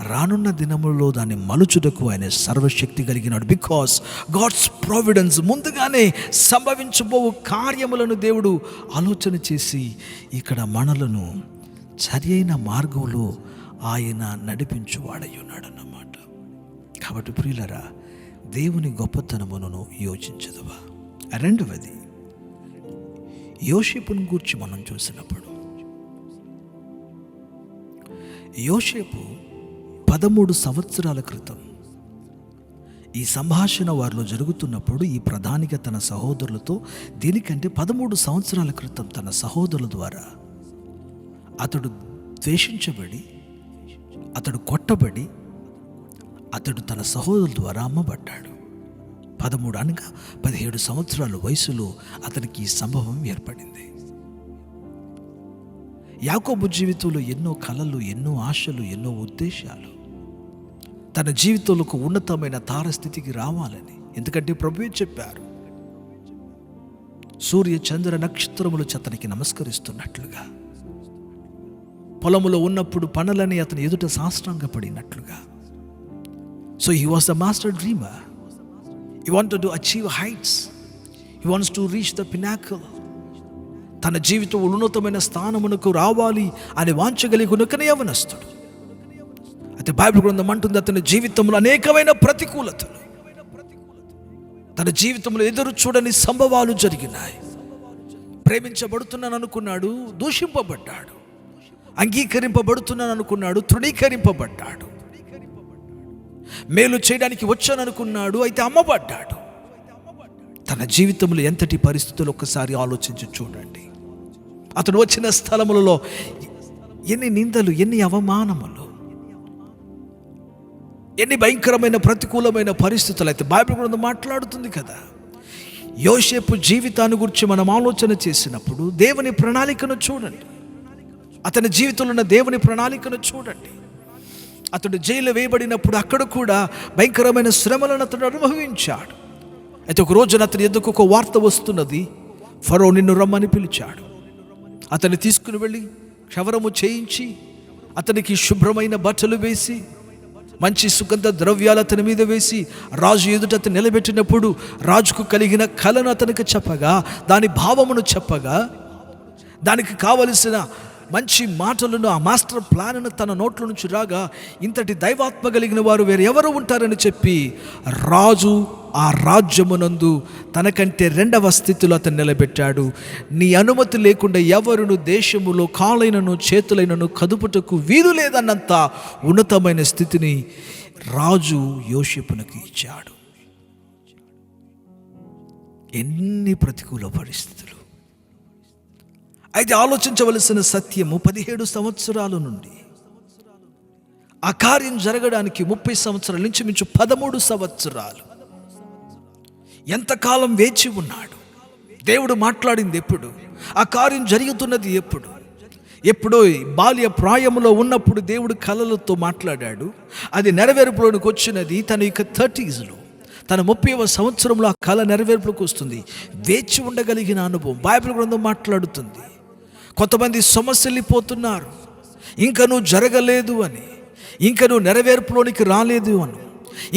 రానున్న దినములలో దాన్ని మలుచుటకు ఆయన సర్వశక్తి కలిగినాడు. బికాస్ గాడ్స్ ప్రావిడెన్స్ ముందుగానే సంభవించబో కార్యములను దేవుడు ఆలోచన చేసి ఇక్కడ మనలను సరియైన మార్గంలో ఆయన నడిపించువాడై ఉన్నాడు అన్నమాట. కాబట్టి ప్రియులరా, దేవుని గొప్పతనమును యోచించదువా? రెండవది, యోసేపును గూర్చి మనం చూసినప్పుడు యోసేపు 13 సంవత్సరాల క్రితం ఈ సంభాషణ వారిలో జరుగుతున్నప్పుడు ఈ ప్రధానిగా తన సహోదరులతో, దీనికంటే 13 సంవత్సరాల క్రితం తన సహోదరుల ద్వారా అతడు ద్వేషించబడి, అతడు కొట్టబడి, అతడు తన సహోదరుల ద్వారా అమ్మబడ్డాడు. 13 అనగా 17 సంవత్సరాల వయసులో అతనికి ఈ సంభవం ఏర్పడింది. యాకోబు జీవితంలో ఎన్నో కలలు, ఎన్నో ఆశలు, ఎన్నో ఉద్దేశాలు, తన జీవితంలో ఒక ఉన్నతమైన తారస్థితికి రావాలని. ఎందుకంటే ప్రభువే చెప్పారు, సూర్య చంద్ర నక్షత్రములు అతనికి నమస్కరిస్తున్నట్లుగా, పొలములో ఉన్నప్పుడు పనులని అతని ఎదుట సాష్టాంగపడినట్లుగా. So he was the master dreamer. He wanted to achieve heights. He wants to reach the pinnacle. తన జీవితంలో ఉన్నతమైన స్థానమునకు రావాలి అని వాంఛగలిగి కనుకనే యవనస్తుడు. అయితే బైబిల్ గ్రంథం అంటుంది అతని జీవితంలో అనేకమైన ప్రతికూలతలు, తన జీవితంలో ఎదురు చూడని సంభవాలు జరిగినాయి. ప్రేమించబడుతున్నాను అనుకున్నాడు, దూషింపబడ్డాడు. అంగీకరింపబడుతున్నాను అనుకున్నాడు, తృణీకరింపబడ్డాడు. మేలు చేయడానికి వచ్చాను అనుకున్నాడు, అయితే అమ్మబడ్డాడు. తన జీవితంలో ఎంతటి పరిస్థితులు ఒక్కసారి ఆలోచించి చూడండి. అతడు వచ్చిన స్థలములలో ఎన్ని నిందలు, ఎన్ని అవమానములు, ఎన్ని భయంకరమైన ప్రతికూలమైన పరిస్థితులు. అయితే బైబిల్ గ్రంథం మాట్లాడుతుంది కదా, యోసేపు జీవితాన్ని గురించి మనం ఆలోచన చేసినప్పుడు దేవుని ప్రణాళికను చూడండి. అతని జీవితంలో ఉన్న దేవుని ప్రణాళికను చూడండి. అతడు జైలు వేయబడినప్పుడు అక్కడ కూడా భయంకరమైన శ్రమలను అతడు అనుభవించాడు. అయితే ఒక రోజున అతని ఎదుకు ఒక వార్త వస్తున్నది. ఫరో నిన్ను రమ్మని పిలిచాడు. అతన్ని తీసుకుని వెళ్ళి క్షవరము చేయించి అతనికి శుభ్రమైన బట్టలు వేసి మంచి సుగంధ ద్రవ్యాలు అతని మీద వేసి రాజు ఎదుట అతను నిలబెట్టినప్పుడు రాజుకు కలిగిన కళను అతనికి చెప్పగా, దాని భావమును చెప్పగా, దానికి కావలసిన మంచి మాటలను, ఆ మాస్టర్ ప్లాన్ను తన నోట్ల నుంచి రాగా, ఇంతటి దైవాత్మ కలిగిన వారు వేరు ఎవరు ఉంటారని చెప్పి రాజు ఆ రాజ్యమునందు తనకంటే రెండవ స్థితిలో అతను నిలబెట్టాడు. నీ అనుమతి లేకుండా ఎవరును దేశములో కాలైనను చేతులైనను కదుపుటకు వీలు లేదన్నంత ఉన్నతమైన స్థితిని రాజు యోసేపునకు ఇచ్చాడు. ఎన్ని ప్రతికూల పరిస్థితులు. అయితే ఆలోచించవలసిన సత్యము 17 సంవత్సరాల నుండి ఆ కార్యం జరగడానికి 30 సంవత్సరాల నుంచి మించు 13 సంవత్సరాలు ఎంతకాలం వేచి ఉన్నాడు. దేవుడు మాట్లాడింది ఎప్పుడు? ఆ కార్యం జరుగుతున్నది ఎప్పుడు? ఎప్పుడో బాల్య ప్రాయములో ఉన్నప్పుడు దేవుడు కలలతో మాట్లాడాడు. అది నెరవేర్పులోనికి వచ్చినది తన యొక్క 30sలో, తన 30వ సంవత్సరంలో ఆ కళ నెరవేర్పులోకి వస్తుంది. వేచి ఉండగలిగిన అనుభవం బైబిల్ గ్రంథం మాట్లాడుతుంది. కొంతమంది సొమ్మసిల్లిపోతున్నారు, ఇంకా నువ్వు జరగలేదు అని, ఇంకా నువ్వు నెరవేర్పులోనికి రాలేదు అని,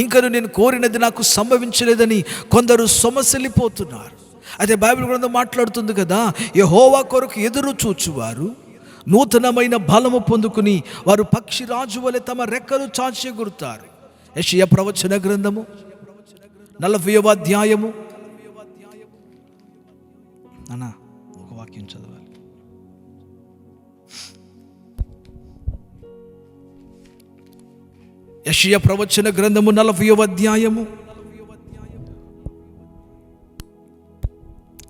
ఇంకా నేను కోరినది నాకు సంభవించలేదని కొందరు సొమ్మసిల్లిపోతున్నారు. అదే బైబిల్ గ్రంథం మాట్లాడుతుంది కదా, యెహోవా కొరకు ఎదురు చూచువారు నూతనమైన బలము పొందుకుని వారు పక్షిరాజు వలె తమ రెక్కలు చాచి ఎగురుతారు. యెషయా ప్రవచన గ్రంథము 40వ అధ్యాయము. అన్నా ఒక వాక్యం చదవాలి. యెషయా ప్రవచన గ్రంథము 40వ అధ్యాయము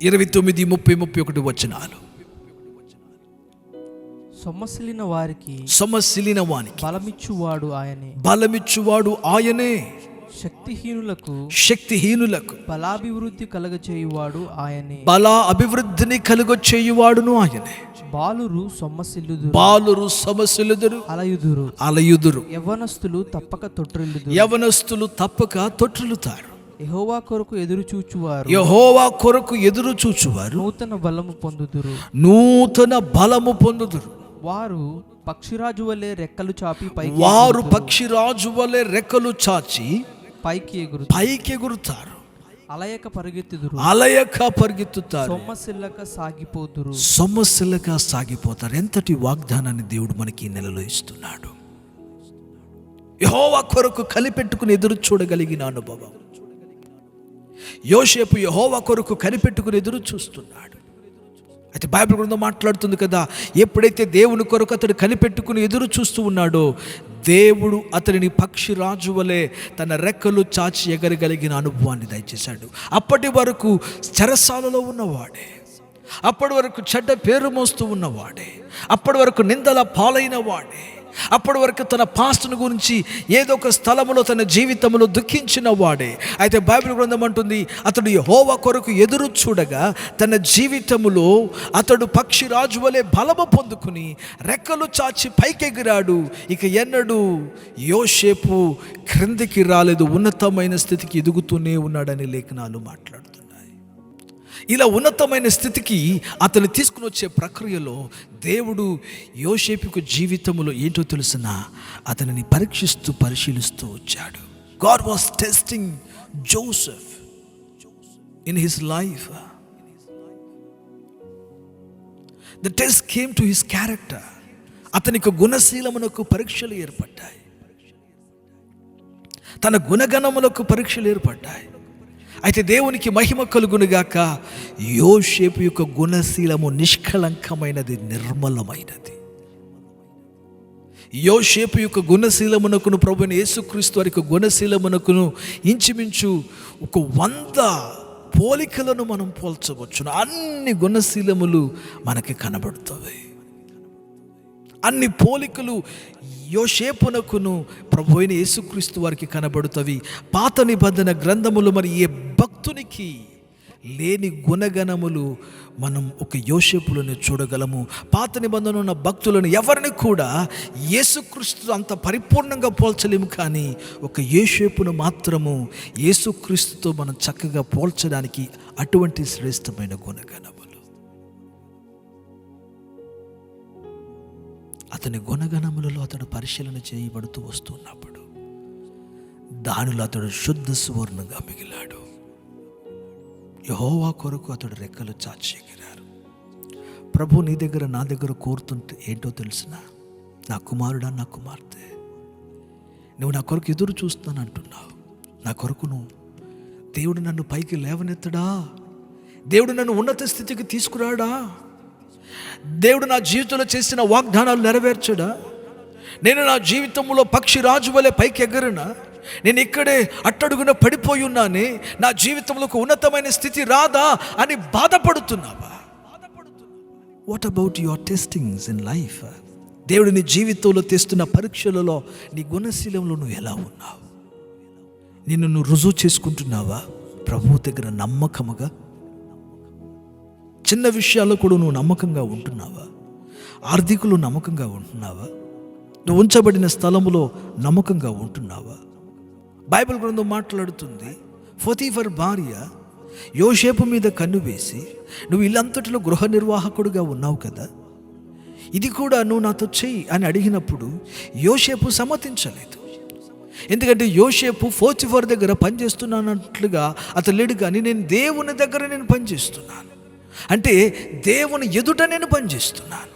29, 30, 31 వచనాలు. సొమ్మసిల్లిన వారికి బలమిచ్చువాడు ఆయనే, బలమిచ్చువాడు ఆయనే. శక్తిహీనులకు బలాభివృద్ధి కలుగచేయువాడు ఆయనే, బల అభివృద్ధిని కలుగచేయువాడును ఆయనే. బాలురు సొమ్మసిల్లుదురు అలయుదురు. యవ్వనస్తులు తప్పక తొట్రిల్లుతారు. యెహోవా కొరకు ఎదురు చూచువారు నూతన బలము పొందుదురు. వారు పక్షిరాజు వలె రెక్కలు చాచి పైకి ఎగురుతారు. అలయక పరిగెత్తుతారు. సొమ్మసిల్లక సాగిపోతారు. ఎంతటి వాగ్దానాన్ని దేవుడు మనకి ఈ నెలలో ఇస్తున్నాడు. యెహోవా కొరకు కనిపెట్టుకుని ఎదురు చూడగలిగిన అనుభవం. యోసేపు యెహోవా కొరకు కనిపెట్టుకుని ఎదురు చూస్తున్నాడు. అయితే బైబిల్ గ్రంథం మాట్లాడుతుంది కదా, ఎప్పుడైతే దేవుని కొరకు అతడు కనిపెట్టుకుని ఎదురు చూస్తూ ఉన్నాడో దేవుడు అతడిని పక్షిరాజు వలె తన రెక్కలు చాచి ఎగరగలిగిన అనుభవాన్ని దయచేశాడు. అప్పటి వరకు చెరసాలలో ఉన్నవాడే, అప్పటి వరకు చెడ్డ పేరు మోస్తూ ఉన్నవాడే, అప్పటి వరకు నిందల పాలైన వాడే, అప్పటి వరకు తన పాస్ట్ను గురించి ఏదో ఒక స్థలములో తన జీవితంలో దుఃఖించిన వాడే. అయితే బైబిల్ గ్రంథం అంటుంది, అతడు యెహోవా కొరకు ఎదురు చూడగా తన జీవితములో అతడు పక్షిరాజు వలె బలము పొందుకుని రెక్కలు చాచి పైకెగిరాడు. ఇక ఎన్నడూ యోసేపు క్రిందికి రాలేదు, ఉన్నతమైన స్థితికి ఎదుగుతూనే ఉన్నాడని లేఖనాలు మాట్లాడుతున్నాయి. ఇలా ఉన్నతమైన స్థితికి అతను తీసుకుని వచ్చే ప్రక్రియలో దేవుడు యోసేపుకు జీవితంలో ఏంటో తెలుసునా, అతనిని పరిశీలిస్తూ వచ్చాడు. God was testing Joseph. in his life. The test came to his character. అతనికి గుణశీలమునకు పరీక్షలు ఏర్పడ్డాయి, తన గుణగణములకు పరీక్షలు ఏర్పడ్డాయి. అయితే దేవునికి మహిమ కలుగునుగాక, యోసేపు యొక్క గుణశీలము నిష్కళంకమైనది, నిర్మలమైనది. యోసేపు యొక్క గుణశీలమునకును ప్రభువైన యేసుక్రీస్తు వారి యొక్క గుణశీలమునకును ఇంచుమించు 100 పోలికలను మనం పోల్చవచ్చును. అన్ని గుణశీలములు మనకి కనబడుతుంది. అన్ని పోలికలు యోసేపునకును ప్రభువైన యేసుక్రీస్తు వారికి కనబడుతవి. పాత నిబంధన గ్రంథములు మరి ఏ భక్తునికి లేని గుణగణములు మనం ఒక యోసేపులను చూడగలము. పాత నిబంధన ఉన్న భక్తులను ఎవరిని కూడా యేసుక్రీస్తు అంత పరిపూర్ణంగా పోల్చలేము, కానీ ఒక యోసేపును మాత్రము యేసుక్రీస్తుతో మనం చక్కగా పోల్చడానికి అటువంటి శ్రేష్టమైన గుణగణములు. అతని గుణగణములలో అతడు పరిశీలన చేయబడుతూ వస్తున్నప్పుడు దానిలో అతడు శుద్ధ సువర్ణంగా మిగిలాడు. యెహోవా కొరకు అతడు రెక్కలు చాచి ఎగిరారు. ప్రభు నీ దగ్గర నా దగ్గర కోరుతుంటే ఏంటో తెలిసిన, నా కుమారుడా, నా కుమార్తె, నువ్వు నా కొరకు ఎదురు చూస్తాను అంటున్నావు. నా కొరకు నువ్వు, దేవుడు నన్ను పైకి లేవనెత్తడా, దేవుడు నన్ను ఉన్నత స్థితికి తీసుకురాడా, దేవుడు నా జీవితంలో చేసిన వాగ్దానాలు నెరవేర్చడా, నేను నా జీవితంలో పక్షి రాజు వలె పైకి ఎగరనా, నేను ఇక్కడే అట్టడుగున పడిపోయి ఉన్నానే, నా జీవితంలో ఒక ఉన్నతమైన స్థితి రాదా అని బాధపడుతున్నావా? What about your testings in life? దేవుడు నీ జీవితంలో తెస్తున్న పరీక్షలలో నీ గుణశీలంలో నువ్వు ఎలా ఉన్నావు? నిన్ను నువ్వు రుజువు చేసుకుంటున్నావా ప్రభువు దగ్గర నమ్మకముగా? చిన్న విషయాల్లో కూడా నువ్వు నమ్మకంగా ఉంటున్నావా? ఆర్థికులు నమ్మకంగా ఉంటున్నావా? నువ్వు ఉంచబడిన స్థలములో నమ్మకంగా ఉంటున్నావా? బైబిల్ గ్రంథం మాట్లాడుతుంది, పోతీఫర్ భార్య యోసేపు మీద కన్ను వేసి, నువ్వు ఇల్లంతటిలో గృహ నిర్వాహకుడుగా ఉన్నావు కదా, ఇది కూడా నువ్వు నాతో చెయ్యి అని అడిగినప్పుడు యోసేపు సమ్మతించలేదు. ఎందుకంటే యోసేపు పోతీఫర్ దగ్గర పనిచేస్తున్నానట్లుగా అతను లేడు, కానీ నేను దేవుని దగ్గర నేను పనిచేస్తున్నాను అంటే దేవుని ఎదుట నేను పనిచేస్తున్నాను.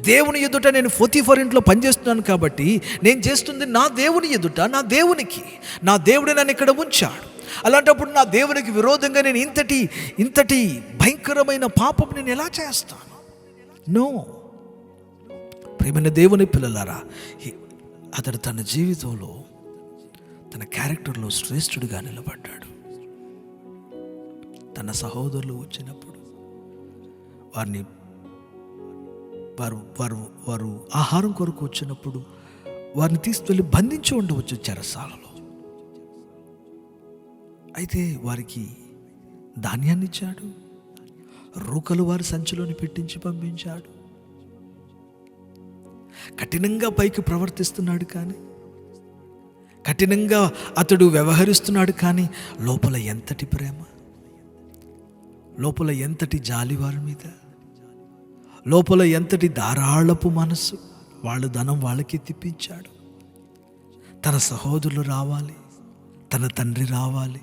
దేవుని ఎదుట నేను పోతీఫర్ ఇంట్లో పనిచేస్తున్నాను కాబట్టి నేను చేస్తుంది నా దేవుని ఎదుట, నా దేవునికి, నా దేవుడు నన్ను ఇక్కడ ఉంచాడు. అలాంటప్పుడు నా దేవునికి విరోధంగా నేను ఇంతటి భయంకరమైన పాపం నేను ఎలా చేస్తాను? నో. ప్రియమైన దేవుని పిల్లలారా, అతడు తన జీవితంలో తన క్యారెక్టర్లో శ్రేష్ఠుడిగా నిలబడ్డాడు. తన సహోదరులు వచ్చినప్పుడు వారు ఆహారం కొరకు వచ్చినప్పుడు వారిని తీసుకెళ్ళి బంధించి ఉండవచ్చు చెరసాలలో. అయితే వారికి ధాన్యాన్ని ఇచ్చాడు, రూకలు వారి సంచిలోని పెట్టించి పంపించాడు. కఠినంగా పైకి ప్రవర్తిస్తున్నాడు, కానీ కఠినంగా అతడు వ్యవహరిస్తున్నాడు, కానీ లోపల ఎంతటి ప్రేమ, లోపల ఎంతటి జాలి వారి మీద, లోపల ఎంతటి ధారాళపు మనసు. వాళ్ళ ధనం వాళ్ళకి తిప్పించాడు. తన సహోదరులు రావాలి, తన తండ్రి రావాలి,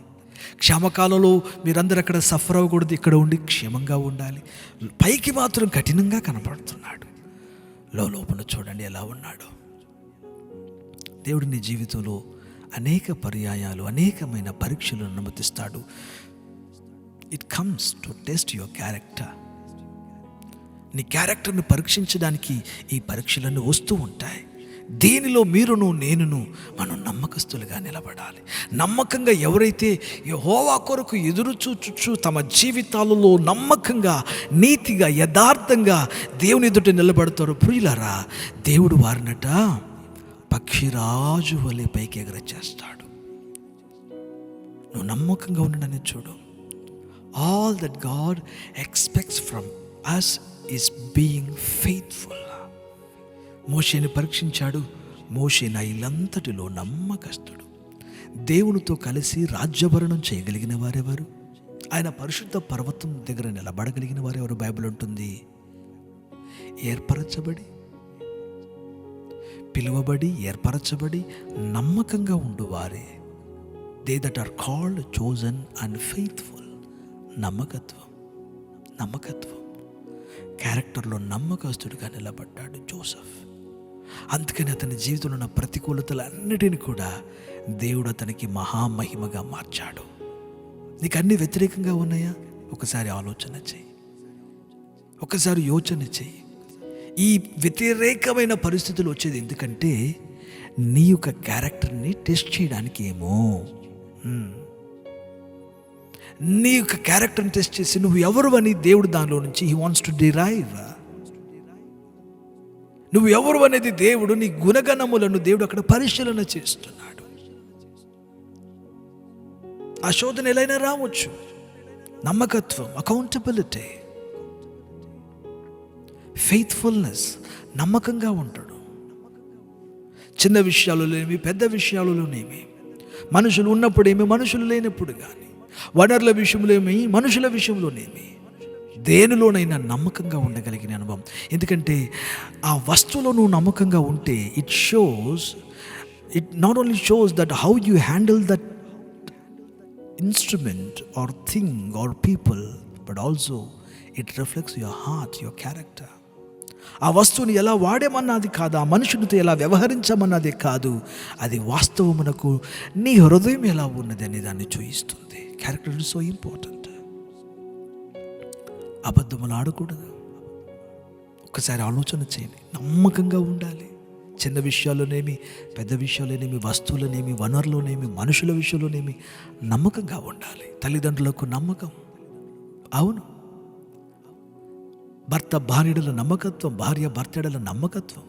క్షేమకాలంలో మీరందరూ అక్కడ సఫర్ అవ్వకూడదు, ఇక్కడ ఉండి క్షేమంగా ఉండాలి. పైకి మాత్రం కఠినంగా కనపడుతున్నాడు, లోపల చూడండి ఎలా ఉన్నాడు. దేవుడు నీ జీవితంలో అనేక పర్యాయాలు, అనేకమైన పరీక్షలను అనుమతిస్తాడు. It comes to test your character. నీ క్యారెక్టర్ని పరీక్షించడానికి ఈ పరీక్షలన్నీ వస్తూ ఉంటాయి. దీనిలో మీరును నేనును మనం నమ్మకస్తులుగా నిలబడాలి. నమ్మకంగా ఎవరైతే యెహోవా కొరకు ఎదురు చూచు తమ జీవితాలలో నమ్మకంగా, నీతిగా, యథార్థంగా దేవుని ఎదుట నిలబడతారో ప్రియులారా, దేవుడు వారినట పక్షిరాజు వలె పైకి ఎగరచేస్తాడు. నువ్వు నమ్మకంగా ఉండడని చూడు. All that God expects from us is being faithful. మోషేని పరీక్షించాడు. మోషే నా ఇల్లంతటిలో నమ్మకస్తుడు. దేవునితో కలిసి రాజ్యభరణం చేయగలిగిన వారెవరు? ఆయన పరిశుద్ధ పర్వతం దగ్గర నిలబడగలిగిన వారెవరు? బైబిల్ ఉంటుంది, ఏర్పరచబడి, పిలువబడి, ఏర్పరచబడి నమ్మకంగా ఉండువారే. They that are called, chosen and faithful నమ్మకత్వం. క్యారెక్టర్లో నమ్మకస్తుడిగా నిలబడ్డాడు జోసెఫ్. అందుకని అతని జీవితంలో ఉన్న ప్రతికూలతలన్నిటిని కూడా దేవుడు అతనికి మహామహిమగా మార్చాడు. నీకు అన్ని వ్యతిరేకంగా ఉన్నాయా? ఒకసారి ఆలోచన చెయ్యి, ఒకసారి యోచన చెయ్యి. ఈ వ్యతిరేకమైన పరిస్థితులు వచ్చేది ఎందుకంటే నీ యొక్క క్యారెక్టర్ని టెస్ట్ చేయడానికి ఏమో. నీ యొక్క క్యారెక్టర్ని టెస్ట్ చేసి నువ్వు ఎవరు అని దేవుడు దానిలో నుంచి హీ వాంట్స్ టు డిరైవ్. నువ్వు ఎవరు అనేది దేవుడు, నీ గుణగణములను దేవుడు అక్కడ పరిశీలన చేస్తున్నాడు. ఆ శోధన ఎలాగైనా రావచ్చు. నమ్మకత్వం, అకౌంటబిలిటీ, ఫెయిత్ఫుల్నెస్, నమ్మకంగా ఉంటాడు. చిన్న విషయాలలోనేమి, పెద్ద విషయాలలోనేమి, మనుషులు ఉన్నప్పుడేమి, మనుషులు లేనప్పుడు కానీ, వనరుల విషయంలో ఏమి, మనుషుల విషయంలోనేమి, దేనిలోనైనా నమ్మకంగా ఉండగలిగిన అనుభవం. ఎందుకంటే ఆ వస్తువులో నువ్వు నమ్మకంగా ఉంటే it not only shows that how you handle that instrument are thing or people, but also it reflects your heart, your character. ఆ వస్తువుని ఎలా వాడేమన్నది కాదు, ఆ మనుషునితో ఎలా వ్యవహరించమన్నది కాదు, అది వాస్తవమునకు నీ హృదయం ఎలా ఉన్నది అనే దాన్ని చూయిస్తుంది. Character is so important. అబద్ధములు ఆడకూడదు. ఒక్కసారి ఆలోచన చేయండి. నమ్మకంగా ఉండాలి. చిన్న విషయాల్లోనేమి, పెద్ద విషయాల్లోనేమి, వస్తువులనేమి, వనరులోనేమి, మనుషుల విషయంలోనేమి నమ్మకంగా ఉండాలి. తల్లిదండ్రులకు నమ్మకం, అవును. భర్త భార్యడల నమ్మకత్వం, భార్య భర్తడల నమ్మకత్వం,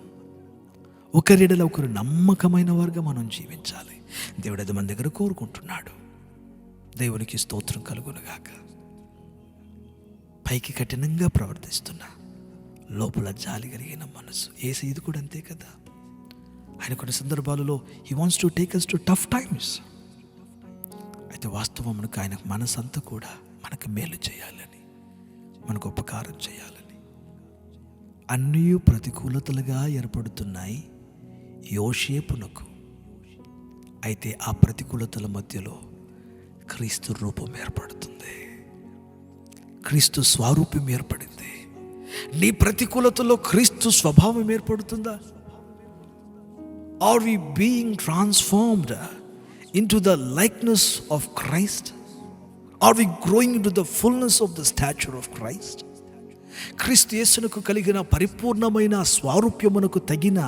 ఒకరిడల ఒకరు నమ్మకమైన వారుగా మనం జీవించాలి. దేవుడు అది మన దగ్గర కోరుకుంటున్నాడు. దేవునికి స్తోత్రం కలుగునుగాక. పైకి కఠినంగా ప్రవర్తిస్తున్నా లోపల జాలి కలిగిన మనసు. యేసు కూడా అంతే కదా. ఆయన కొన్ని సందర్భాలలో he wants to take us to tough times. అయితే వాస్తవమునకు ఆయనకు మనసంతా కూడా మనకు మేలు చేయాలని, మనకు ఉపకారం చేయాలని. అన్నీ ప్రతికూలతలుగా ఏర్పడుతున్నాయి యోసేపునకు. అయితే ఆ ప్రతికూలతల మధ్యలో క్రీస్తు రూపం ఏర్పడుతుంది, క్రీస్తు స్వరూపం ఏర్పడింది. నీ ప్రతికూలతలో క్రీస్తు స్వభావం ఏర్పడుతుందా? Are we being transformed into the likeness of Christ? Are we growing into the fullness of the stature of Christ? క్రీస్తు యేసునకు కలిగిన పరిపూర్ణమైన స్వారూప్యమునకు తగిన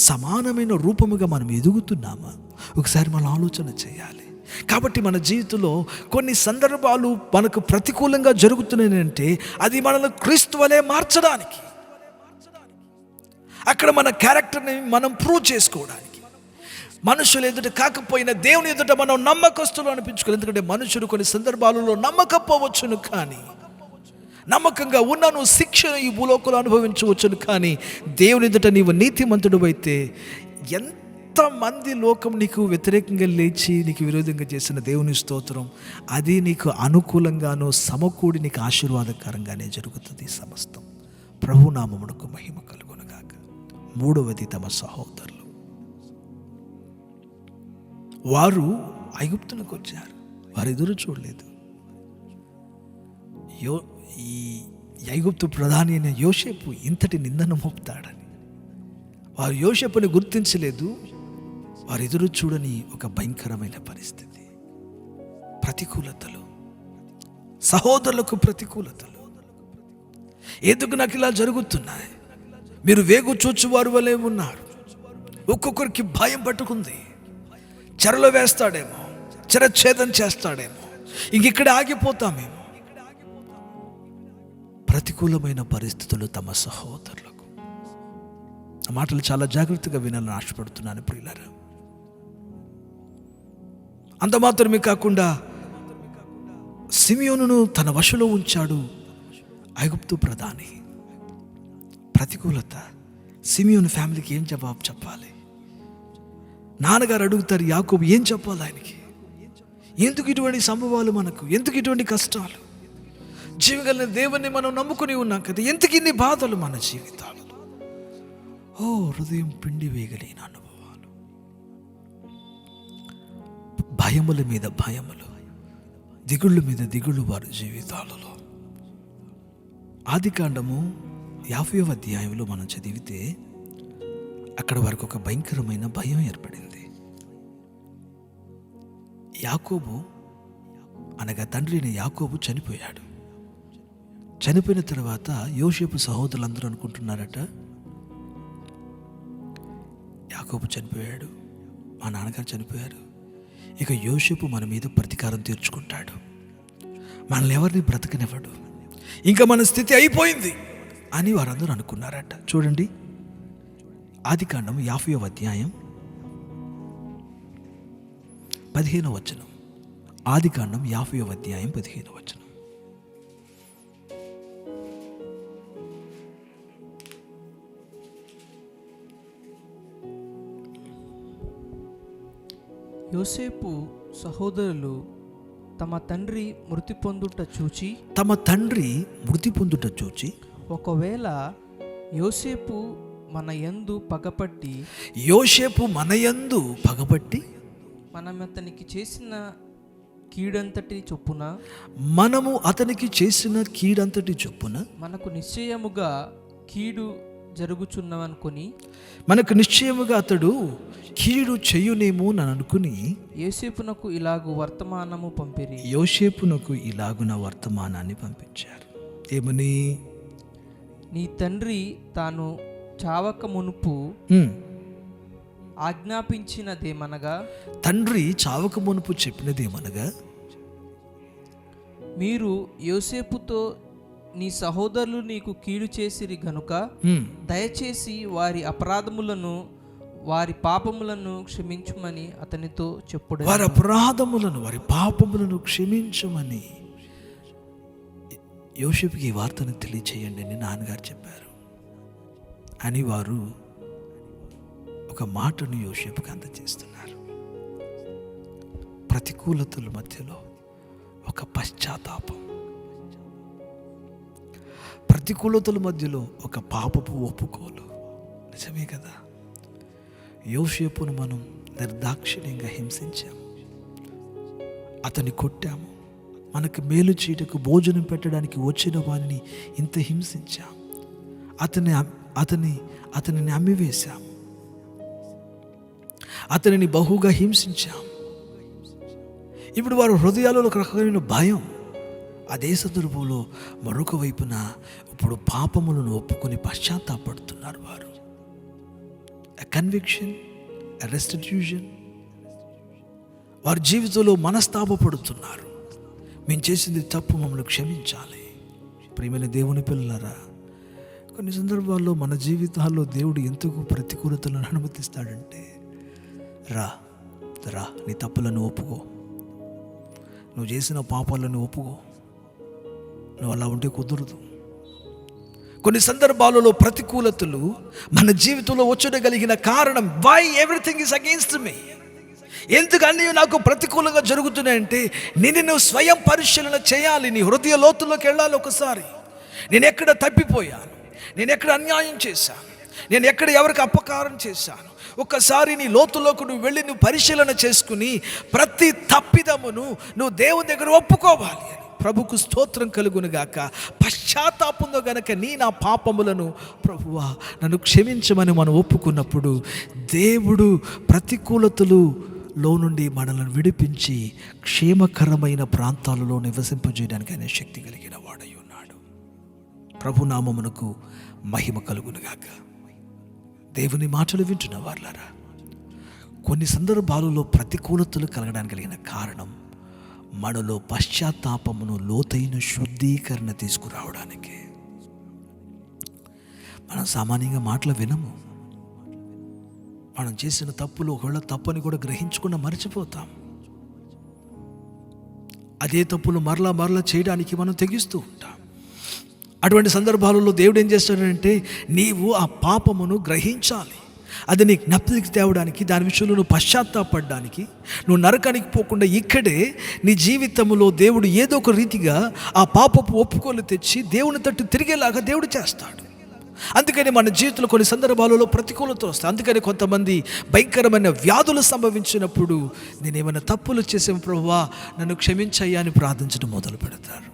సమానమైన రూపముగా మనం ఎదుగుతున్నామా? ఒకసారి మనం ఆలోచన చేయాలి. కాబట్టి మన జీవితంలో కొన్ని సందర్భాలు మనకు ప్రతికూలంగా జరుగుతున్నాయంటే అది మనల్ని క్రీస్తు వలె మార్చడానికి, అక్కడ మన క్యారెక్టర్ని మనం ప్రూవ్ చేసుకోవడానికి, మనుషులు ఎదుట కాకపోయినా దేవుని ఎదుట మనం నమ్మకస్తులు అనిపించుకోవాలి. ఎందుకంటే మనుషులు కొన్ని సందర్భాలలో నమ్మకపోవచ్చును, కానీ నమ్మకంగా ఉన్న నువ్వు శిక్షను ఈ భూలోకంలో అనుభవించవచ్చును. కానీ దేవుని ఎదుట నీవు నీతిమంతుడు అయితే ఎంతమంది లోకం నీకు వ్యతిరేకంగా లేచి నీకు విరోధంగా చేసిన దేవుని స్తోత్రం, అది నీకు అనుకూలంగానో సమకూడి నీకు ఆశీర్వాదకరంగానే జరుగుతుంది సమస్తం. ప్రభునామమునకు మహిమ కలుగునుగాక. మూడవది, తమ సహోదరులు. వారు ఐగుప్తునకు వచ్చారు, వారు ఎదురు చూడలేదు. ఈ ఐగుప్తు ప్రధాని అయిన యోసేపు ఇంతటి నిందను మోపుతాడని వారు యోసేపుని గుర్తించలేదు. వారు ఎదురు చూడని ఒక భయంకరమైన పరిస్థితి, ప్రతికూలతలు, సహోదరులకు ప్రతికూలతలు. ఎందుకు నాకు ఇలా జరుగుతున్నాయి? మీరు వేగు చూచువారు వలె ఉన్నారు. ఒక్కొక్కరికి భయం పట్టుకుంది. చెరలో వేస్తాడేమో, చెరఛేదం చేస్తాడేమో, ఇంకిక్కడ ఆగిపోతామేమో. ప్రతికూలమైన పరిస్థితులు తమ సహోదరులకు. ఆ మాటలు చాలా జాగ్రత్తగా వినాలని ఆశపడుతున్నాను ప్రియులారా. అంత మాత్రమే కాకుండా సిమియోనును తన వశలో ఉంచాడు ఐగుప్తు ప్రధాని. ప్రతికూలత. సిమియోను ఫ్యామిలీకి ఏం జవాబు చెప్పాలి? నాన్నగారు అడుగుతారు యాకోబు, ఏం చెప్పాలి ఆయనకి? ఎందుకు ఇటువంటి సంభవాలు మనకు? ఎందుకు ఇటువంటి కష్టాలు? జీవగల దేవుని మనం నమ్ముకుని ఉన్నాం కదా, ఎందుకు ఇన్ని బాధలు మన జీవితాలలో? హృదయం పిండి వేయగలిగిన అనుభవాలు, భయముల మీద భయములు, దిగుళ్ళు మీద దిగుళ్ళు వారి జీవితాలలో. ఆదికాండము 50వ అధ్యాయంలో మనం చదివితే అక్కడ వారికి ఒక భయంకరమైన భయం ఏర్పడింది. యాకోబు అనగా తండ్రి అయిన యాకోబు చనిపోయాడు. చనిపోయిన తర్వాత యోసేపు సహోదరులందరూ అనుకుంటున్నారట, యాకోబు చనిపోయాడు, మా నాన్నగారు చనిపోయారు, ఇక యోసేపు మన మీద ప్రతీకారం తీర్చుకుంటాడు, మనల్ని ఎవరిని బ్రతకనివ్వడు, ఇంకా మన స్థితి అయిపోయింది అని వారందరూ అనుకున్నారట. చూడండి, ఆదికాండం 50వ అధ్యాయం 15వ వచనం. ఆదికాండం 50వ అధ్యాయం 15వ వచనం. యోసేపు సహోదరులు తమ తండ్రి మృతి పొందుట చూచి ఒకవేళ యోసేపు మన యందు పగపట్టి మనం అతనికి చేసిన కీడంతటి చొప్పున మనకు నిశ్చయముగా అతడు కీడు చెయ్యునేమో అని అనుకుని యోసేపునకు ఇలాగున వర్తమానాన్ని పంపించారు. ఏమని? నీ తండ్రి తాను చావక మునుపు ఆజ్ఞాపించినదేమనగా, తండ్రి చావక మునుపు చెప్పినదేమనగా, మీరు యోసేపుతో నీ సహోదరులు నీకు కీడు చేసిరి గనుక దయచేసి వారి అపరాధములను వారి పాపములను క్షమించుమని అతనితో చెప్పుడు. వారి అపరాధములను వారి పాపములను క్షమించమని యోసేపుకి ఈ వార్తను తెలియచేయండి అని నాన్నగారు చెప్పారు అని వారు ఒక మాటను యోసేపుకి అందజేస్తున్నారు. ప్రతికూలతల మధ్యలో ఒక పశ్చాత్తాపం, ప్రతికూలతల మధ్యలో ఒక పాపపు ఒప్పుకోలు. నిజమే కదా? యోసేపును మనం నిర్దాక్షిణ్యంగా హింసించాము, అతన్ని కొట్టాము, మనకు మేలు చేయటకు భోజనం పెట్టడానికి వచ్చిన వారిని ఇంత హింసించాం, అతనిని అమ్మివేశాము, అతనిని బహుగా హింసించాం. ఇప్పుడు వారి హృదయాలలో ఒక రకమైన భయం. అదే సందర్భంలో మరొక వైపున ఇప్పుడు పాపములను ఒప్పుకొని పశ్చాత్తాపడుతున్నారు వారు. Conviction, restitution. వారి జీవితంలో మనస్తాపపడుతున్నారు. మేము చేసింది తప్పు, మమ్మల్ని క్షమించాలి. ప్రియమైన దేవుని పిల్లలారా, కొన్ని సందర్భాల్లో మన జీవితాల్లో దేవుడు ఎందుకు ప్రతికూలతలను అనుమతిస్తాడంటే, రా నీ తప్పులను ఒప్పుకో, నువ్వు చేసిన పాపాలను ఒప్పుకో. నువ్వు అలా ఉంటే కుదరదు. కొన్ని సందర్భాలలో ప్రతికూలతలు మన జీవితంలో వచ్చగలిగిన కారణం, why everything is against me, ఎందుకు అన్నీ నాకు ప్రతికూలంగా జరుగుతున్నాయంటే నువ్వు స్వయం పరిశీలన చేయాలి. నీ హృదయ లోతుల్లోకి వెళ్ళాలి. ఒకసారి నేను ఎక్కడ తప్పిపోయాను, నేను ఎక్కడ అన్యాయం చేశాను, నేను ఎక్కడ ఎవరికి అపకారం చేశాను, ఒక్కసారి నీ లోతులోకి నువ్వు వెళ్ళి నువ్వు పరిశీలన చేసుకుని ప్రతి తప్పిదమును నువ్వు దేవుని దగ్గర ఒప్పుకోవాలి. ప్రభుకు స్తోత్రం కలుగునుగాక. పశ్చాత్తాపంతో గనక నా పాపములను ప్రభువా నన్ను క్షమించమని మనం ఒప్పుకున్నప్పుడు దేవుడు ప్రతికూలతలలో నుండి మనల్ని విడిపించి క్షేమకరమైన ప్రాంతాలలో నివసింపజేయడానికి ఆయన శక్తి కలిగిన వాడై ఉన్నాడు. ప్రభునామమునకు మహిమ కలుగునుగాక. దేవుని మాటలు వింటున్న వారులారా, కొన్ని సందర్భాలలో ప్రతికూలతలు కలగడానికి కలిగిన కారణం మనలో పశ్చాత్తాపమును, లోతైన శుద్ధీకరణ తీసుకురావడానికి. మనం సామాన్యంగా మాటలు వినము. మనం చేసిన తప్పులు ఒకవేళ తప్పని కూడా గ్రహించకుండా మర్చిపోతాం. అదే తప్పులు మరలా చేయడానికి మనం తెగిస్తూ ఉంటాం. అటువంటి సందర్భాలలో దేవుడు ఏం చేస్తాడంటే, నీవు ఆ పాపమును గ్రహించాలి, అది నీకు జ్ఞప్తికి తేవడానికి, దాని విషయంలో నువ్వు పశ్చాత్తాపడడానికి, నువ్వు నరకానికి పోకుండా ఇక్కడే నీ జీవితంలో దేవుడు ఏదో ఒక రీతిగా ఆ పాపపు ఒప్పుకోలు తెచ్చి దేవుని తట్టు తిరిగేలాగా దేవుడు చేస్తాడు. అందుకని మన జీవితంలో కొన్ని సందర్భాలలో ప్రతికూలతలు వస్తాయి. అందుకని కొంతమంది భయంకరమైన వ్యాధులు సంభవించినప్పుడు నేనేమైనా తప్పులు చేసే ప్రభువా నన్ను క్షమించయ్యా అని ప్రార్థించడం మొదలు పెడతారు.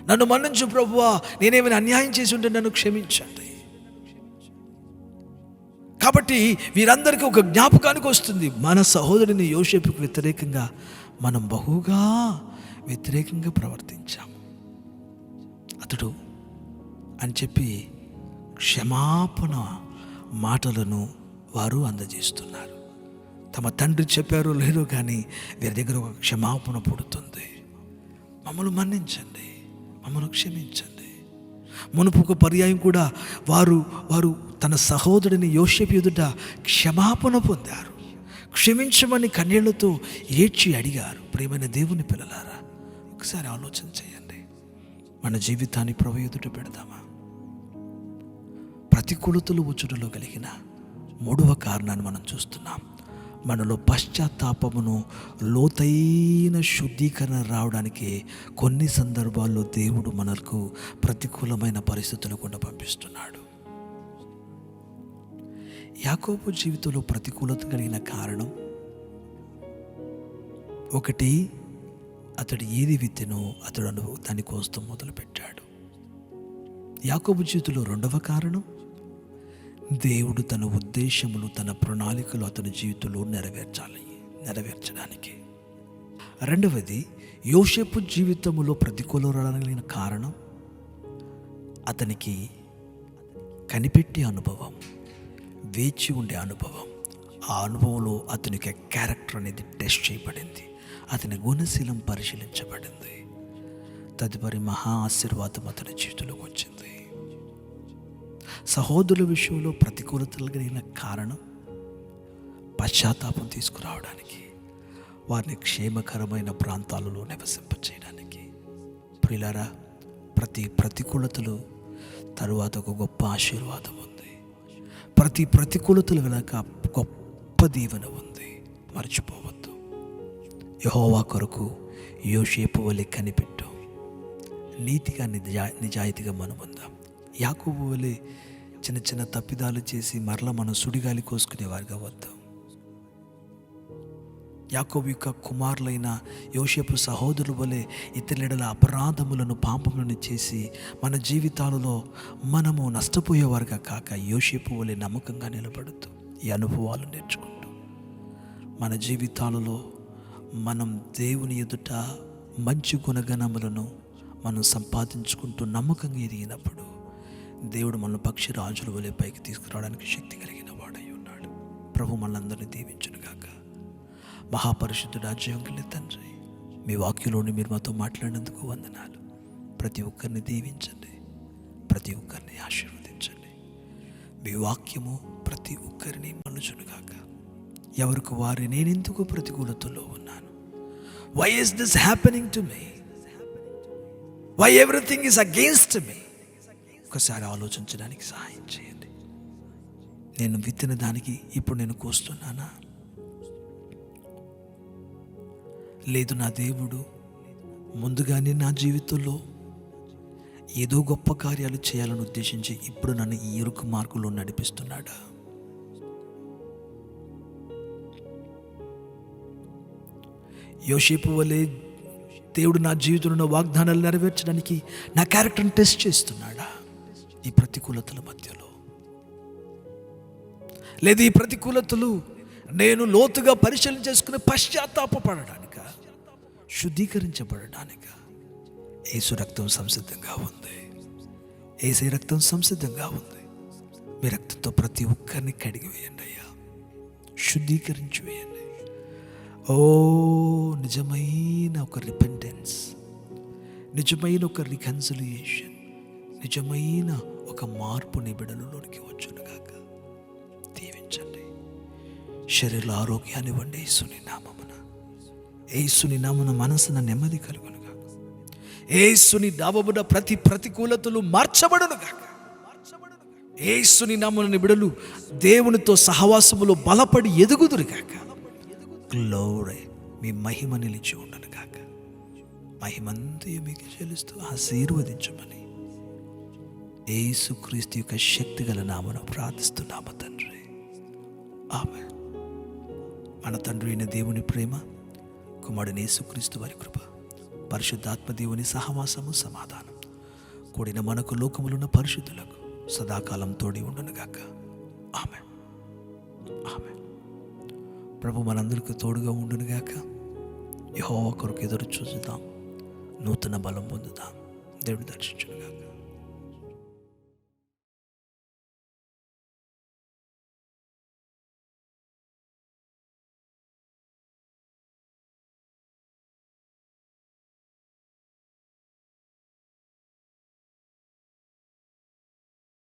నన్ను మన్నించు ప్రభువా, నేనేమైనా అన్యాయం చేసి ఉంటే నన్ను క్షమించండి. కాబట్టి వీరందరికీ ఒక జ్ఞాపకానికి వస్తుంది, మన సహోదరుని యోసేపుకు వ్యతిరేకంగా మనం బహుగా వ్యతిరేకంగా ప్రవర్తించాం అతడు అని చెప్పి క్షమాపణ మాటలను వారు అందజేస్తున్నారు. తమ తండ్రి చెప్పారో లేదో కానీ వీరి దగ్గర ఒక క్షమాపణ పుడుతుంది. మమ్మల్ని మన్నించండి, మమ్మల్ని క్షమించండి. మునుపు పర్యాయం కూడా వారు తన సహోదరుని యోసేపు ఎదుట క్షమాపణ పొందారు. క్షమించమని కన్నీళ్లతో ఏడ్చి అడిగారు. ప్రియమైన దేవుని పిల్లలారా, ఒకసారి ఆలోచన చేయండి. మన జీవితాన్ని ప్రభు ఎదుట పెడదామా? ప్రతికూలతలు వచ్చుటలో కలిగిన 3వ కారణాన్ని మనం చూస్తున్నాం. మనలో పశ్చాత్తాపమును, లోతైన శుద్ధీకరణ రావడానికి కొన్ని సందర్భాల్లో దేవుడు మనకు ప్రతికూలమైన పరిస్థితులు కూడా పంపిస్తున్నాడు. యాకోబు జీవితంలో ప్రతికూలత కలిగిన కారణం ఒకటి, అతడు ఏది విత్తెనో అతడు దాన్ని కోస్తం మొదలుపెట్టాడు. యాకోబు జీవితంలో 2వ కారణం, దేవుడు తన ఉద్దేశములు, తన ప్రణాళికలు అతని జీవితంలో నెరవేర్చడానికి. 2వది, యోసేపు జీవితంలో ప్రతికూలత రావడానికి కారణం అతనికి కనిపెట్టే అనుభవం, వేచి ఉండే అనుభవం. ఆ అనుభవంలో అతనికి క్యారెక్టర్ అనేది టెస్ట్ చేయబడింది, అతని గుణశీలం పరిశీలించబడింది. తదుపరి మహా ఆశీర్వాదం అతని జీవితంలోకి వచ్చింది. సహోదరుల విషయంలో ప్రతికూలతలు కలిగిన కారణం పశ్చాత్తాపం తీసుకురావడానికి, వారిని క్షేమకరమైన ప్రాంతాలలో నివసింపచేయడానికి. ప్రియులారా, ప్రతి ప్రతికూలతలు తరువాత ఒక గొప్ప ఆశీర్వాదం ఉంది. ప్రతి ప్రతికూలతల వెనక గొప్ప దీవెన ఉంది, మర్చిపోవద్దు. యెహోవా కొరకు యోసేపు వలె కనిపెట్టు, నీతిగా నిజాయితీగా మనం ఉందాం. యాకోబు వలె చిన్న చిన్న తప్పిదాలు చేసి మరలా మనం సుడిగాలి కోసుకునేవారుగా వద్దాం. యాకోబు యొక్క కుమారులైన యోసేపు సహోదరుల వలె ఇతరుల అపరాధములను, పాపములను చేసి మన జీవితాలలో మనము నష్టపోయేవారుగా కాక యోసేపు వలె నమ్మకంగా నిలబడుతూ ఈ అనుభవాలు నేర్చుకుంటూ మన జీవితాలలో మనం దేవుని ఎదుట మంచి గుణగణములను మనం సంపాదించుకుంటూ నమ్మకంగా ఎదిగినప్పుడు దేవుడు మన పక్షి రాజుల వలె పైకి తీసుకురావడానికి శక్తి కలిగిన వాడై ఉన్నాడు. ప్రభు మనందరినీ దీవించునుగాక. మహాపరిశుద్ధుడా, జీవంగల తండ్రి, మీ వాక్యంలోని మీరు మాతో మాట్లాడినందుకు వందనాలు. ప్రతి ఒక్కరిని దీవించండి, ప్రతి ఒక్కరిని ఆశీర్వదించండి. మీ వాక్యము ప్రతి ఒక్కరిని మలుచునుగాక. ఎవరికి వారి నేనెందుకు ప్రతికూలతలో ఉన్నాను? Why is this happening to me? Why everything is against me? ఒకసారి ఆలోచించడానికి సహాయం చేయండి. నేను విత్తిన దానికి ఇప్పుడు నేను కోస్తున్నానా? లేదు, నా దేవుడు ముందుగానే నా జీవితంలో ఏదో గొప్ప కార్యాలు చేయాలని ఉద్దేశించి ఇప్పుడు నన్ను ఈ ఇరుకు మార్గంలో నడిపిస్తున్నాడా? యోసేపు వలె దేవుడు నా జీవితంలో వాగ్దానాలు నెరవేర్చడానికి నా క్యారెక్టర్ని టెస్ట్ చేస్తున్నాడా ఈ ప్రతికూలతల మధ్యలో? లేదు, ఈ ప్రతికూలతలు నేను లోతుగా పరిశీలన చేసుకుని పశ్చాత్తాపడడానిక, శుద్ధీకరించబడడానిక యేసు రక్తం సంసిద్ధంగా ఉంది. యేసు రక్తం సంసిద్ధంగా ఉంది. మీ రక్తంతో ప్రతి ఒక్కరిని కడిగి వేయండి అయ్యా, శుద్ధీకరించి వేయండి. ఓ నిజమైన ఒక రిపెంటెన్స్, నిజమైన ఒక రికన్సిలియేషన్, నిజమైన ఒక మార్పు నీ బిడ్డలలోనికి వచ్చునుగాక. దీవించండి. శరీర ఆరోగ్యాన్ని ఇవ్వండి యేసుని నామమున. యేసుని నామమున మనసున నెమ్మది కలుగునుగాక. యేసుని నామమున ప్రతి ప్రతికూలతలు మార్చబడునుగాక. యేసుని నామమున బిడ్డలు దేవునితో సహవాసములో బలపడి ఎదుగుదురుగాక. గ్లోరీ, మీ మహిమ నిలిచి ఉండను కాక. మహిమంతా మీకు చెల్లిస్తూ ఆశీర్వదించమని యేసుక్రీస్తు యొక్క శక్తి గల నామమున ప్రార్థిస్తున్నాము తండ్రి. ఆమేన్. మన తండ్రి అయిన దేవుని ప్రేమ, కుమారుడైన యేసుక్రీస్తు వారి కృప, పరిశుద్ధాత్మ దేవుని సహవాసము, సమాధానం కూడిన మనకు లోకములున్న పరిశుద్ధులకు సదాకాలం తోడి ఉండునుగాక. ఆమేన్. ఆమేన్. ప్రభు మనందరికీ తోడుగా ఉండునుగాక. యెహోవా కొరకు ఎదురు చూద్దాం, నూతన బలం పొందుదాం. దేవుడు దర్శించునుగాక.